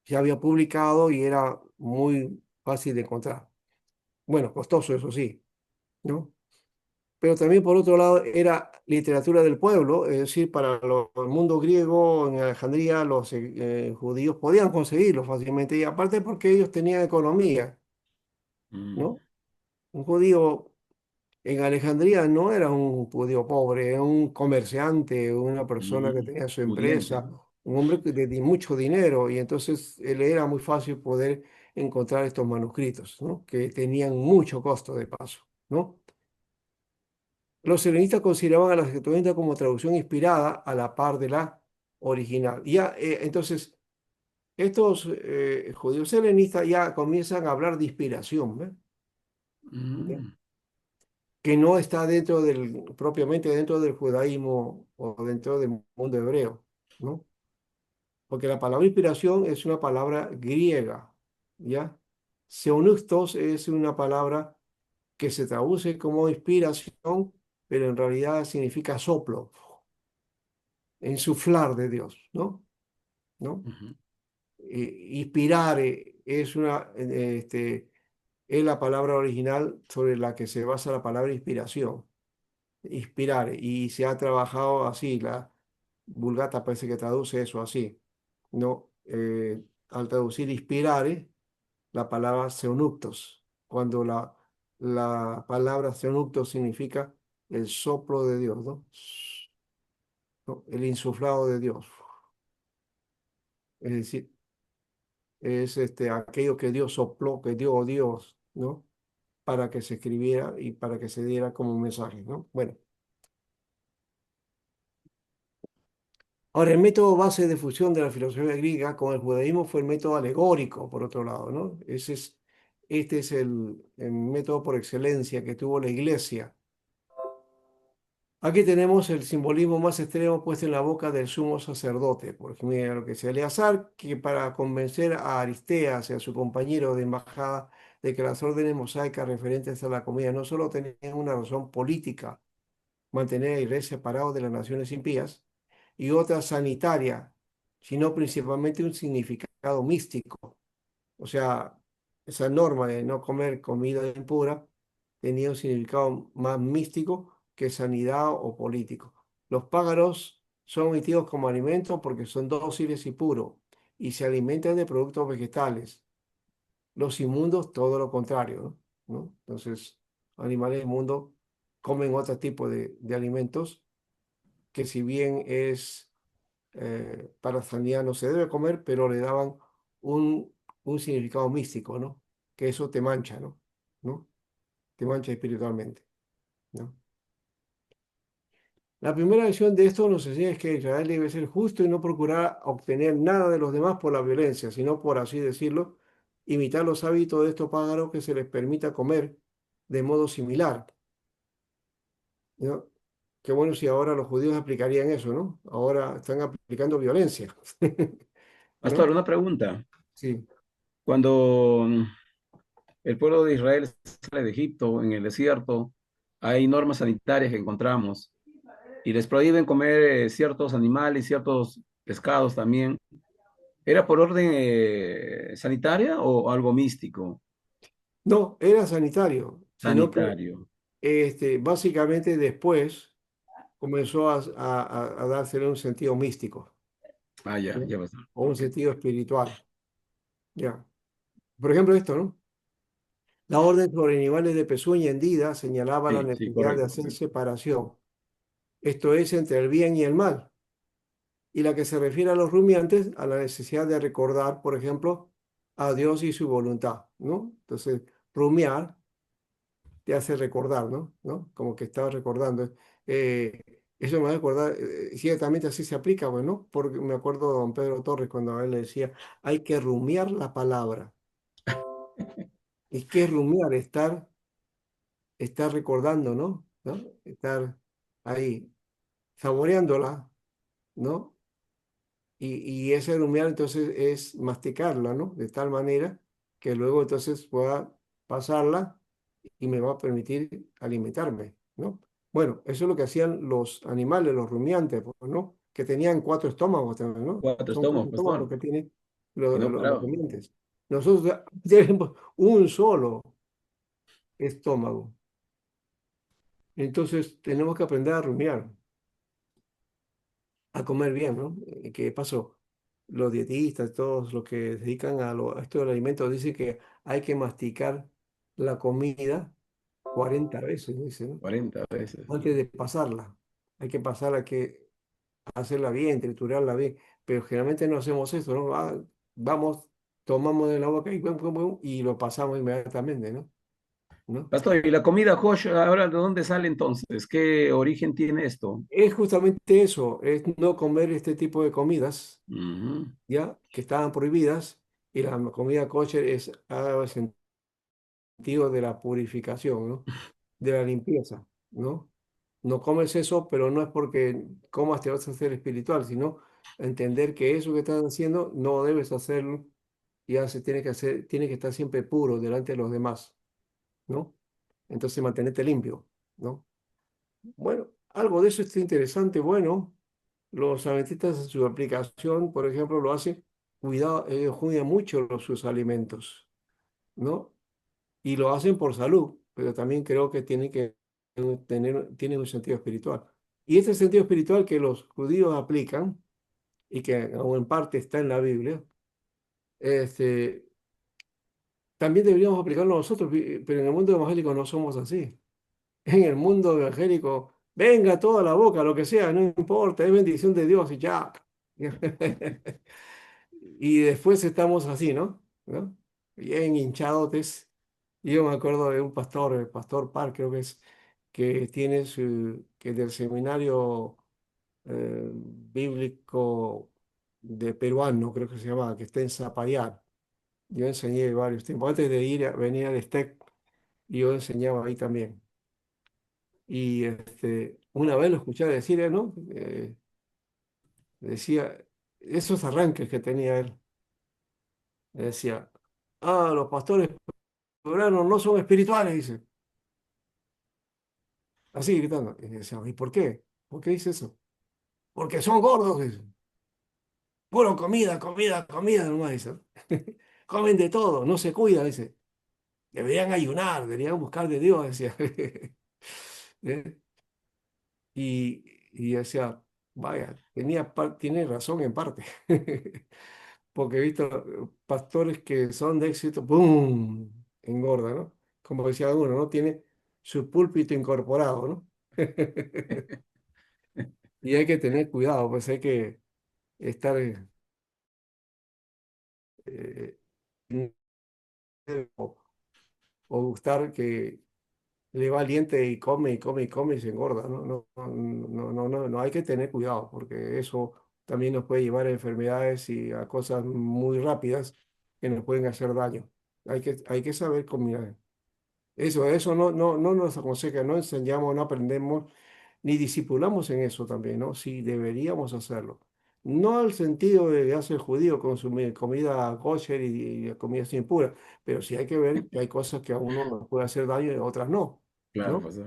ya había publicado y era muy fácil de encontrar. Bueno, costoso, eso sí, ¿no? Pero también, por otro lado, era literatura del pueblo, es decir, para el mundo griego, en Alejandría, los judíos podían conseguirlo fácilmente, y aparte porque ellos tenían economía, Mm, ¿no? Un judío en Alejandría no era un judío pobre, era un comerciante, una persona que mm. tenía su Pudiente. empresa, un hombre de mucho dinero, y entonces le era muy fácil poder encontrar estos manuscritos, ¿no? Que tenían mucho costo de paso, ¿no? Los helenistas consideraban a la Septuaginta como traducción inspirada a la par de la original. Ya, entonces, estos judíos helenistas ya comienzan a hablar de inspiración, ¿ve? ¿Ya? Mm, Que no está propiamente dentro del judaísmo o dentro del mundo hebreo, ¿no? Porque la palabra inspiración es una palabra griega, ¿ya? Seunustos es una palabra que se traduce como inspiración, pero en realidad significa soplo, insuflar de Dios, ¿no? ¿No? ujú, Inspirar es la palabra original sobre la que se basa la palabra inspiración. Inspirar, y se ha trabajado así, la Vulgata parece que traduce eso así, ¿no? Al traducir inspirare, la palabra seunuptos, cuando la palabra seunuptos significa el soplo de Dios, ¿no? ¿no? El insuflado de Dios. Es decir, es aquello que Dios sopló, que dio Dios, ¿no? Para que se escribiera y para que se diera como un mensaje, ¿no? Bueno, ahora el método base de fusión de la filosofía griega con el judaísmo fue el método alegórico, por otro lado, ¿no? Este es el método por excelencia que tuvo la iglesia. Aquí tenemos el simbolismo más extremo puesto en la boca del sumo sacerdote, porque mira lo que decía Eleazar, que para convencer a Aristeas y a su compañero de embajada de que las órdenes mosaicas referentes a la comida no solo tenían una razón política, mantener a Israel separado de las naciones impías, y otra sanitaria, sino principalmente un significado místico. O sea, esa norma de no comer comida impura tenía un significado más místico que sanidad o político. Los pájaros son emitidos como alimento porque son dóciles y puros y se alimentan de productos vegetales. Los inmundos, todo lo contrario, ¿no? Entonces, animales inmundos comen otro tipo de alimentos que si bien es para sanidad no se debe comer, pero le daban un, un significado místico, ¿no? Que eso te mancha, ¿no? ¿No? Te mancha espiritualmente, ¿no? La primera lección de esto nos enseña es que Israel debe ser justo y no procurar obtener nada de los demás por la violencia, sino por así decirlo, imitar los hábitos de estos pájaros que se les permita comer de modo similar, ¿no? Qué bueno si ahora los judíos aplicarían eso, ¿no? Ahora están aplicando violencia, Pastor, ¿no? una pregunta. Sí. Cuando el pueblo de Israel sale de Egipto en el desierto, hay normas sanitarias que encontramos y les prohíben comer ciertos animales, ciertos pescados también. ¿Era por orden sanitaria o algo místico? No, era sanitario, sino que Sanitario. básicamente después comenzó a dársele un sentido místico, Ah, ya, ¿no? ya basta. O un Ok. sentido espiritual. Ya. Por ejemplo, esto, ¿no? La orden sobre animales de pezuña hendida señalaba la Sí, sí, necesidad de correcto, hacer correcto. separación, esto es, entre el bien y el mal, y la que se refiere a los rumiantes, a la necesidad de recordar, por ejemplo, a Dios y su voluntad, ¿no? Entonces, rumiar te hace recordar, ¿no? ¿No? Como que estabas recordando. Eso me va a acordar, ciertamente así se aplica, bueno, porque me acuerdo de don Pedro Torres cuando a él le decía, hay que rumiar la palabra. ¿Y qué es rumiar? Estar recordando, ¿no? ¿No? Estar ahí, saboreándola, ¿no? Y ese rumiar entonces es masticarla, ¿no? De tal manera que luego entonces pueda pasarla y me va a permitir alimentarme, ¿no? Bueno, eso es lo que hacían los animales, los rumiantes, pues, ¿no? Que tenían cuatro estómagos también, ¿no? Cuatro Son cuatro estómagos, estómagos los pastor. que tienen Y no los paraban. rumiantes. Nosotros ya tenemos un solo estómago. Entonces tenemos que aprender a rumiar, a comer bien, ¿no? ¿Qué pasó? Los dietistas, todos los que se dedican a esto del alimento, dicen que hay que masticar la comida 40 veces, dicen, ¿no? 40 veces. Antes de pasarla. Hay que pasarla, hay que hacerla bien, triturarla bien, pero generalmente no hacemos eso, ¿no? Vamos, tomamos de la boca y, pum, pum, pum, y lo pasamos inmediatamente, ¿no? ¿No? Pastor, ¿y la comida kosher ahora de dónde sale entonces? ¿Qué origen tiene esto? Es justamente eso, es no comer este tipo de comidas, Ujú. ¿ya? Que estaban prohibidas, y la comida kosher es algo sentido de la purificación, ¿no? De la limpieza, ¿no? No comes eso, pero no es porque comas te vas a hacer espiritual, sino entender que eso que estás haciendo no debes hacerlo y ya se tiene que hacer, tiene que estar siempre puro delante de los demás, ¿no? Entonces mantenerte limpio, ¿no? Bueno, algo de eso está interesante. Bueno, los adventistas en su aplicación, por ejemplo, lo hacen, cuidado, ellos cuidan mucho sus alimentos, ¿no? Y lo hacen por salud, pero también creo que tienen un sentido espiritual. Y este sentido espiritual que los judíos aplican, y que aún en parte está en la Biblia, este, también deberíamos aplicarlo nosotros, pero en el mundo evangélico no somos así. En el mundo evangélico venga toda la boca, lo que sea, no importa, es bendición de Dios y ya. Y después estamos así, ¿no? ¿No? Bien hinchadotes. Y yo me acuerdo de un pastor, el pastor Park, creo que es, que tiene que del seminario bíblico de peruano, creo que se llama, que está en Zapallar. Yo enseñé varios tiempos. Antes de venir al STEC, yo enseñaba ahí también. Y una vez lo escuché decir, ¿no? Decía, esos arranques que tenía él, decía, los pastores peruanos no son espirituales, dice, así gritando. Y decía, ¿y por qué? ¿Por qué dice eso? Porque son gordos, dice. Puro comida, comida, comida, nomás dice. Comen de todo, no se cuidan, dice. Deberían ayunar, deberían buscar de Dios, decía. ¿Eh? Y decía, vaya, tiene razón en parte. Porque he visto pastores que son de éxito, ¡pum! Engorda, ¿no? Como decía uno, ¿no? Tiene su púlpito incorporado, ¿no? Y hay que tener cuidado, pues hay que estar eh, o, o gustar que le va aliente y come y come y come y se engorda, ¿no? No, no, no, no, no, hay que tener cuidado porque eso también nos puede llevar a enfermedades y a cosas muy rápidas que nos pueden hacer daño. Hay que saber combinar. Eso no nos aconseja, no enseñamos, no aprendemos, ni discipulamos en eso también, ¿no? Sí, deberíamos hacerlo. No al sentido de que hace el judío consumir comida kosher y comida sin pura, pero sí hay que ver que hay cosas que a uno nos puede hacer daño y a otras no, Claro, ¿no? pues.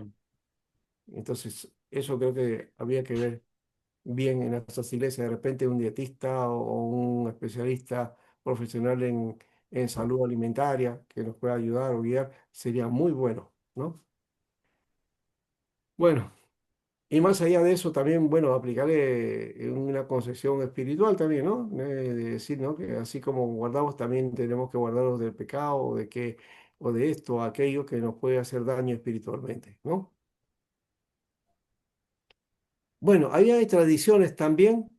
Entonces, eso creo que había que ver bien en nuestras iglesias. De repente un dietista o un especialista profesional en salud alimentaria que nos pueda ayudar o guiar, sería muy bueno, ¿no? Bueno, y más allá de eso también, bueno, aplicarle una concepción espiritual también, ¿no? De decir, ¿no? Que así como guardamos, también tenemos que guardarnos del pecado o de esto o aquello que nos puede hacer daño espiritualmente, ¿no? Bueno, ahí hay tradiciones también.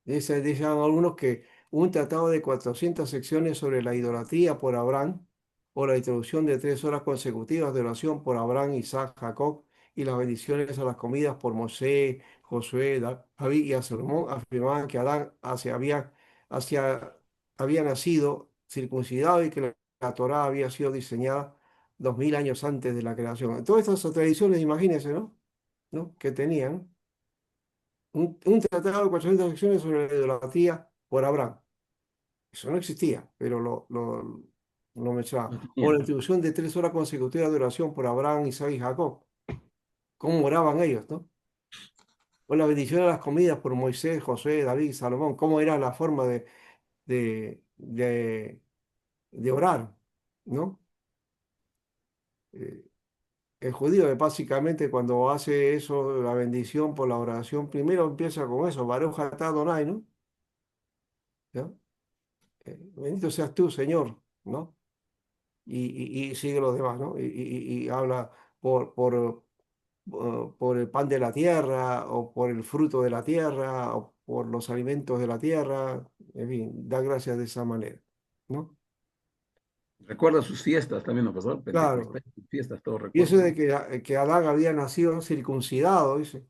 Dicen algunos que un tratado de 400 secciones sobre la idolatría por Abraham, o la introducción de 3 horas consecutivas de oración por Abraham, Isaac, Jacob, y las bendiciones a las comidas por Mosé, Josué, David y a Salomón, afirmaban que Adán había nacido circuncidado y que la Torá había sido diseñada 2000 años antes de la creación. Todas estas tradiciones, imagínense, ¿no? ¿No? Que tenían un tratado de 400 secciones sobre la idolatría por Abraham. Eso no existía, pero lo mencionaba. Lo O la tenían. introducción de 3 horas consecutivas de oración por Abraham, Isaac y Jacob. ¿Cómo oraban ellos, no? O la bendición de las comidas por Moisés, Josué, David, Salomón. ¿Cómo era la forma de, de, de orar, ¿no? Eh, el judío básicamente cuando hace eso, la bendición por la oración, primero empieza con eso, Baruch atah Adonai, ¿no? ¿Ya? Bendito seas tú, Señor, ¿no? Y sigue los demás, ¿no? Y habla por el pan de la tierra, o por el fruto de la tierra, o por los alimentos de la tierra, en fin, da gracias de esa manera, ¿no? Recuerda sus fiestas también, ¿no pasó? Claro. Pentecostés, sus fiestas, todo Y eso recuerda, de ¿no? que Adán había nacido circuncidado, dice,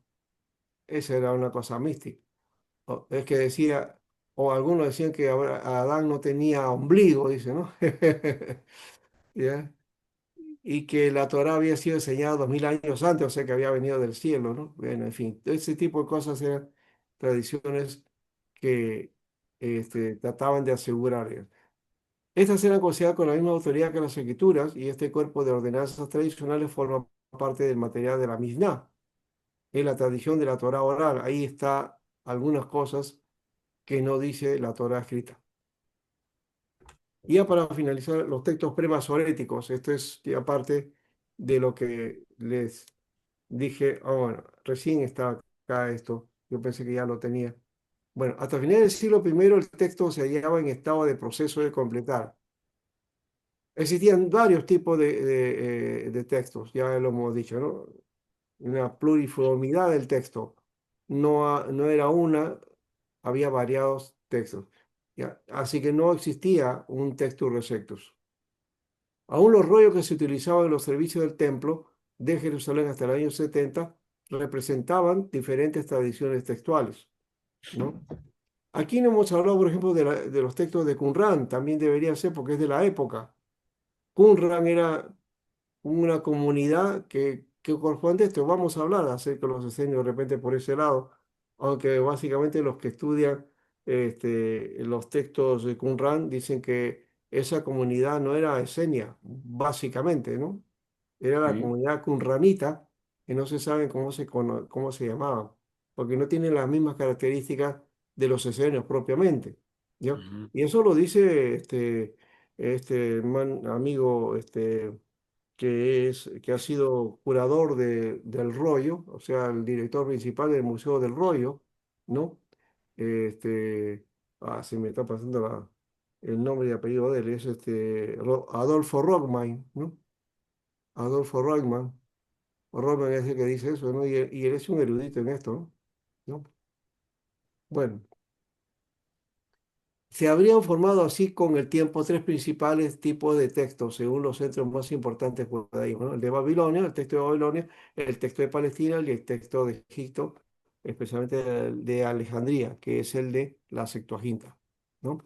esa era una cosa mística. Es que decía, o algunos decían que Adán no tenía ombligo, dice, ¿no? ¿Ya? Y que la Torá había sido enseñada 2000 años antes, o sea que había venido del cielo, ¿no? Bueno, en fin, ese tipo de cosas eran tradiciones que trataban de asegurar ellos. Estas eran consideradas con la misma autoridad que las escrituras, y este cuerpo de ordenanzas tradicionales forma parte del material de la Mishnah, es la tradición de la Torá oral. Ahí está algunas cosas que no dice la Torá escrita. Y ya para finalizar, los textos premasoréticos, esto es ya parte de lo que les dije, bueno, recién está acá esto, yo pensé que ya lo tenía. Bueno, hasta finales del siglo primero el texto se hallaba en estado de proceso de completar. Existían varios tipos de textos, ya lo hemos dicho, ¿no? una pluriformidad del texto. No era una, había variados textos. ¿Ya? Así que no existía un textus receptus. Aún los rollos que se utilizaban en los servicios del templo de Jerusalén hasta el año 70 representaban diferentes tradiciones textuales, ¿no? Aquí no hemos hablado, por ejemplo, de los textos de Qumran, también debería ser porque es de la época. Qumran era una comunidad que corresponde a esto. Vamos a hablar acerca de los esenios de repente por ese lado, aunque básicamente los que estudian los textos de Qumran dicen que esa comunidad no era esenia, básicamente, ¿no? Era la Sí. comunidad qumranita, que no se sabe cómo se llamaba, porque no tienen las mismas características de los esenios propiamente, ¿ya? Ujú. Y eso lo dice amigo que ha sido curador del Rollo, o sea, el director principal del Museo del Rollo, ¿no? Este, se me está pasando el nombre y apellido de él, es Adolfo Rockman, ¿no? Adolfo Rockman. Rockman es el que dice eso, ¿no? Y él es un erudito en esto, ¿no? ¿No? Bueno. Se habrían formado así con el tiempo tres principales tipos de textos, según los centros más importantes judaicos, ¿no? El de Babilonia, el texto de Babilonia, el texto de Palestina y el texto de Egipto, especialmente de Alejandría, que es el de la Septuaginta, ¿no?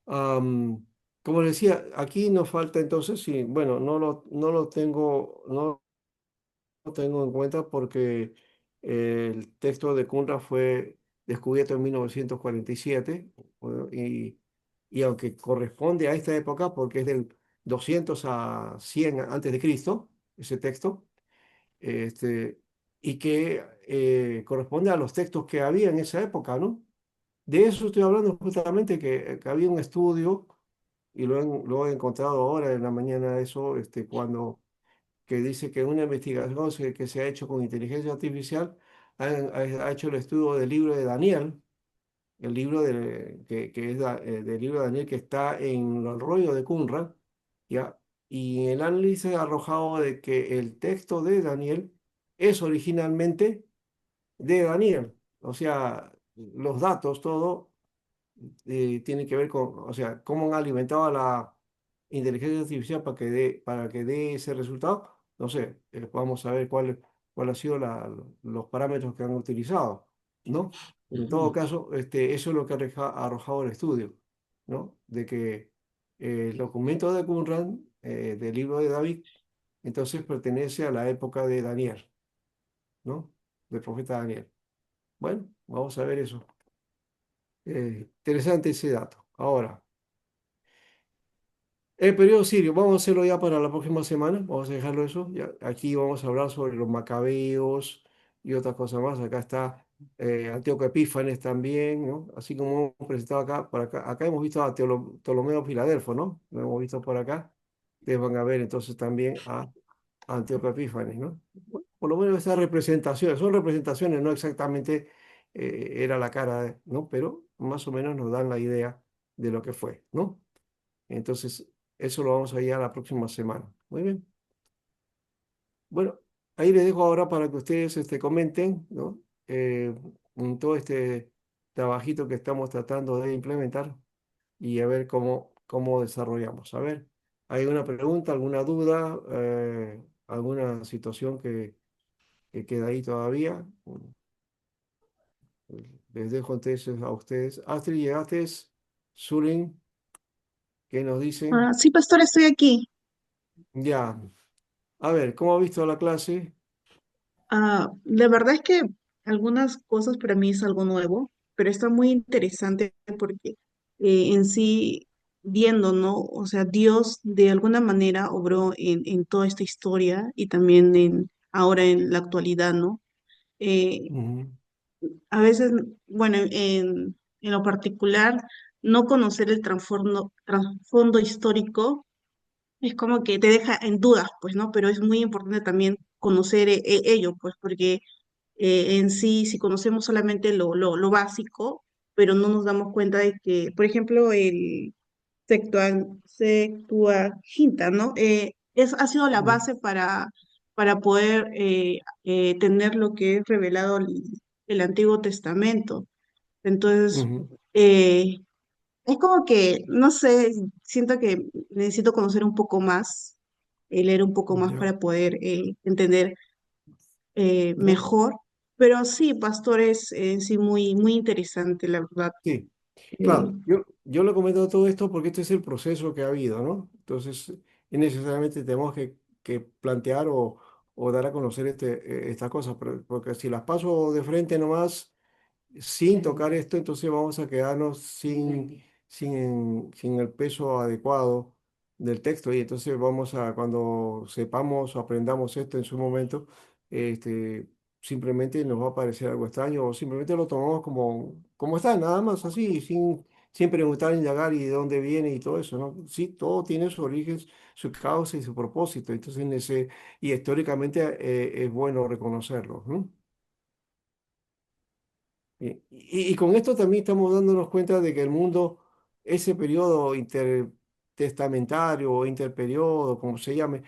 Am, Como les decía, aquí nos falta entonces, sí, bueno, no lo tengo en cuenta porque el texto de Qumran fue descubierto en 1947, bueno, y aunque corresponde a esta época, porque es del 200 a 100 antes de Cristo, ese texto, este, y que corresponde a los textos que había en esa época, ¿no? De eso estoy hablando justamente, que había un estudio, y lo he encontrado ahora en la mañana, eso, cuando que dice que una investigación que se ha hecho con inteligencia artificial ha hecho el estudio del libro de Daniel, el libro que es del libro de Daniel que está en el rollo de Qumran, ¿ya? Y el análisis ha arrojado de que el texto de Daniel es originalmente de Daniel, o sea, los datos, todo tiene que ver con, o sea, cómo han alimentado a la inteligencia artificial para que dé ese resultado. No sé, vamos a ver cuál ha sido los parámetros que han utilizado, ¿no? En todo Ujú. caso, eso es lo que ha arrojado el estudio, ¿no? De que el documento de Qumran, del libro de David, entonces pertenece a la época de Daniel, ¿no? Del profeta Daniel. Bueno, vamos a ver eso. Interesante ese dato. Ahora, el periodo sirio, vamos a hacerlo ya para la próxima semana, vamos a dejarlo eso. Ya. Aquí vamos a hablar sobre los macabeos y otras cosas más. Acá está Antíoco Epífanes también, ¿no? Así como hemos presentado acá, por acá, acá hemos visto a Ptolomeo Filadelfo, ¿no? Lo hemos visto por acá. Ustedes van a ver entonces también a Antíoco Epífanes, ¿no? Bueno, por lo menos esas representaciones, son representaciones, no exactamente era la cara, ¿no? Pero más o menos nos dan la idea de lo que fue, ¿no? Entonces, eso lo vamos a ir a la próxima semana. Muy bien. Bueno, ahí les dejo ahora para que ustedes comenten, ¿no? En todo este trabajito que estamos tratando de implementar y a ver cómo desarrollamos. A ver, ¿hay alguna pregunta, alguna duda, alguna situación que queda ahí todavía? Les dejo entonces a ustedes. Astrid, ¿llegaste? Zulin, ¿qué nos dicen? Sí, pastor, estoy aquí. Ya. A ver, ¿cómo ha visto la clase? La verdad es que algunas cosas para mí es algo nuevo, pero está muy interesante porque en sí, viendo, ¿no? O sea, Dios de alguna manera obró en toda esta historia y también ahora en la actualidad, ¿no? Eh, Ujú, a veces, bueno, en lo particular, no conocer el trasfondo histórico es como que te deja en dudas, pues, ¿no? Pero es muy importante también conocer ello, pues, porque en sí, si conocemos solamente lo básico, pero no nos damos cuenta de que, por ejemplo, el Septuaginta, ¿no? Ha sido la ujú, base para poder tener lo que es revelado el Antiguo Testamento. Entonces, Ujú. eh, es como que, no sé, siento que necesito conocer un poco más, leer un poco más Ya. para poder entender ¿No? mejor. Pero sí, pastor, es sí muy, muy interesante, la verdad. Sí, Eh, claro, yo le comento todo esto porque este es el proceso que ha habido, ¿no? Entonces, y necesariamente tenemos que plantear o dar a conocer estas cosas, porque si las paso de frente nomás, sin tocar esto, entonces vamos a quedarnos sin el peso adecuado del texto y entonces vamos a, cuando sepamos o aprendamos esto en su momento, este, simplemente nos va a parecer algo extraño o simplemente lo tomamos como está, nada más así, sin preguntar, indagar y de dónde viene y todo eso, ¿no? Sí, todo tiene su origen, su causa y su propósito, entonces y históricamente es bueno reconocerlo, ¿no? Y con esto también estamos dándonos cuenta de que el mundo, ese periodo intertestamentario o interperiodo, como se llame,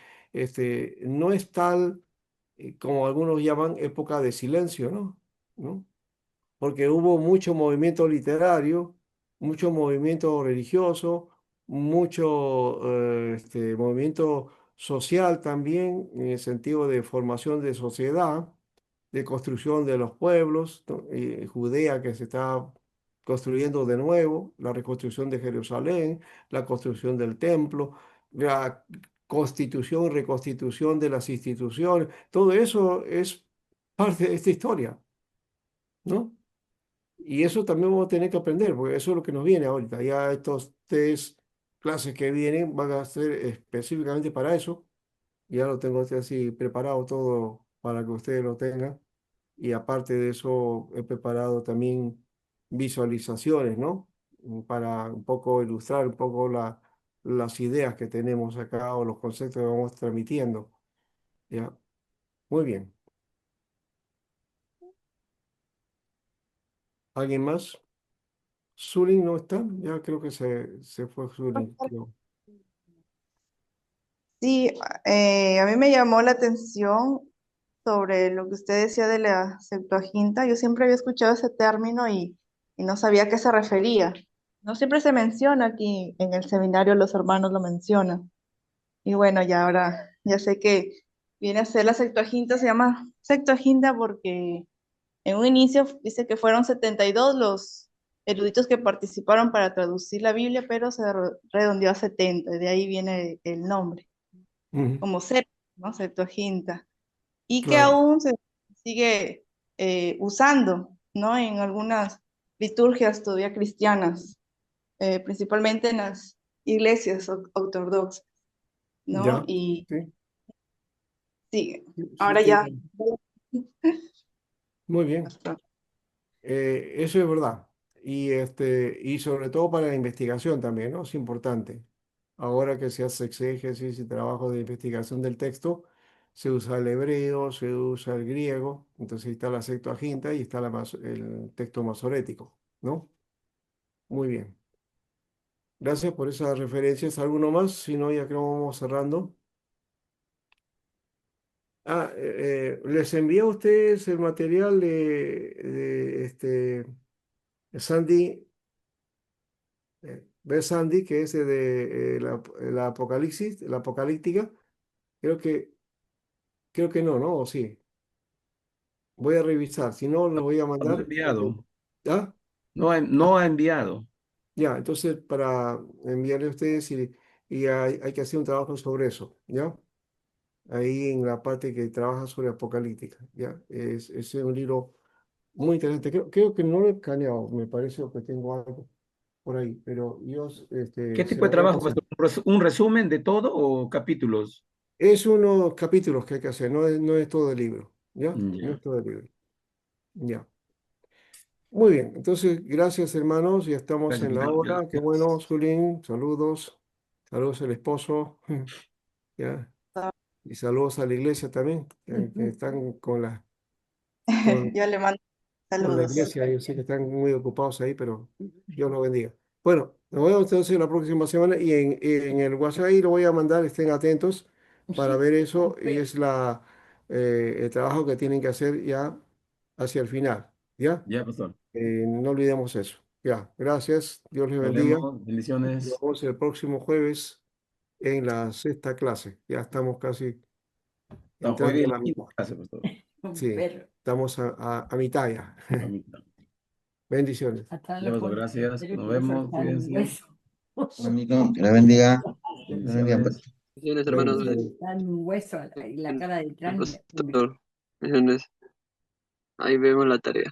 no es tal como algunos llaman época de silencio, ¿no? ¿No? Porque hubo mucho movimiento literario, mucho movimiento religioso, mucho movimiento social también, en el sentido de formación de sociedad, de construcción de los pueblos, ¿no? Judea que se está construyendo de nuevo, la reconstrucción de Jerusalén, la construcción del templo, la constitución y reconstitución de las instituciones, todo eso es parte de esta historia, ¿no? Y eso también vamos a tener que aprender, porque eso es lo que nos viene ahorita. Ya estos 3 clases que vienen van a ser específicamente para eso. Ya lo tengo así preparado todo para que ustedes lo tengan. Y aparte de eso, he preparado también visualizaciones, ¿no? Para un poco ilustrar un poco las ideas que tenemos acá o los conceptos que vamos transmitiendo. ¿Ya? Muy bien. ¿Alguien más? ¿Zulin no está? Ya creo que se fue Zulin, creo. Sí, a mí me llamó la atención sobre lo que usted decía de la Septuaginta. Yo siempre había escuchado ese término y no sabía a qué se refería. No siempre se menciona aquí en el seminario, los hermanos lo mencionan. Y bueno, ya ahora ya sé que viene a ser la Septuaginta, se llama Septuaginta porque en un inicio dice que fueron 72 los eruditos que participaron para traducir la Biblia, pero se redondeó a 70, de ahí viene el nombre Ujú. como ¿no? Septuaginta, y que Claro. aún se sigue usando, ¿no? En algunas liturgias todavía cristianas, principalmente en las iglesias ortodoxas, ¿no? Ya, Y sí, sí, sí, sí, ahora ya. muy bien. Eso es verdad. Y sobre todo para la investigación también, ¿no? Es importante. Ahora que se hace exégesis y trabajo de investigación del texto, se usa el hebreo, se usa el griego, entonces está la Septuaginta y está el texto masorético, ¿no? Muy bien. Gracias por esas referencias. ¿Alguno más? Si no, ya creo que vamos cerrando. Les envié a ustedes el material de Sandy, ¿ves Sandy? Que es de la Apocalipsis, la Apocalíptica. Creo que, creo que no, ¿no? ¿O sí? Voy a revisar. Si no, lo voy a No ha mandar. enviado, ¿Ah? no ha enviado. Ya, entonces para enviarle a ustedes y hay que hacer un trabajo sobre eso, ¿ya? Ahí en la parte que trabaja sobre Apocalíptica, ¿ya? Es un libro muy interesante. Creo que no lo he escaneado, me parece que tengo algo por ahí, pero yo ¿Qué se tipo de lo voy a trabajo, pasar. pastor? ¿Un resumen de todo o capítulos? Es unos capítulos que hay que hacer, no es todo el libro, ¿ya? No Ya, es todo el libro, ya. Muy bien, entonces gracias hermanos, ya estamos gracias, en la pastor. hora. Qué bueno, Zulín, saludos, saludos al esposo, ¿ya? Y saludos a la iglesia también, que están con, Yo le mando con la saludos. iglesia, yo sé que están muy ocupados ahí, pero Dios los bendiga. Bueno, nos vemos entonces la próxima semana y en el WhatsApp ahí lo voy a mandar, estén atentos para ver eso. Y es el trabajo que tienen que hacer ya hacia el final. ¿Ya? Ya, pastor. No olvidemos eso. Ya, gracias. Dios les Nos bendiga. vemos. Nos Bendiciones. vemos el próximo jueves en la sexta clase. Ya estamos casi No, hoy entrando día a es la la mitad. quinta clase, pastor. Sí, estamos a mitad ya. A mí también. Bendiciones. Ya, pastor, gracias. Nos vemos. Cuídense. Amigo, que la bendiga. Que la bendiga, pues. Bendiciones. Bendiciones, hermanos. Bendiciones. Dan un hueso y la cara de El cráneo. pastor. Bendiciones. Ahí vemos la tarea.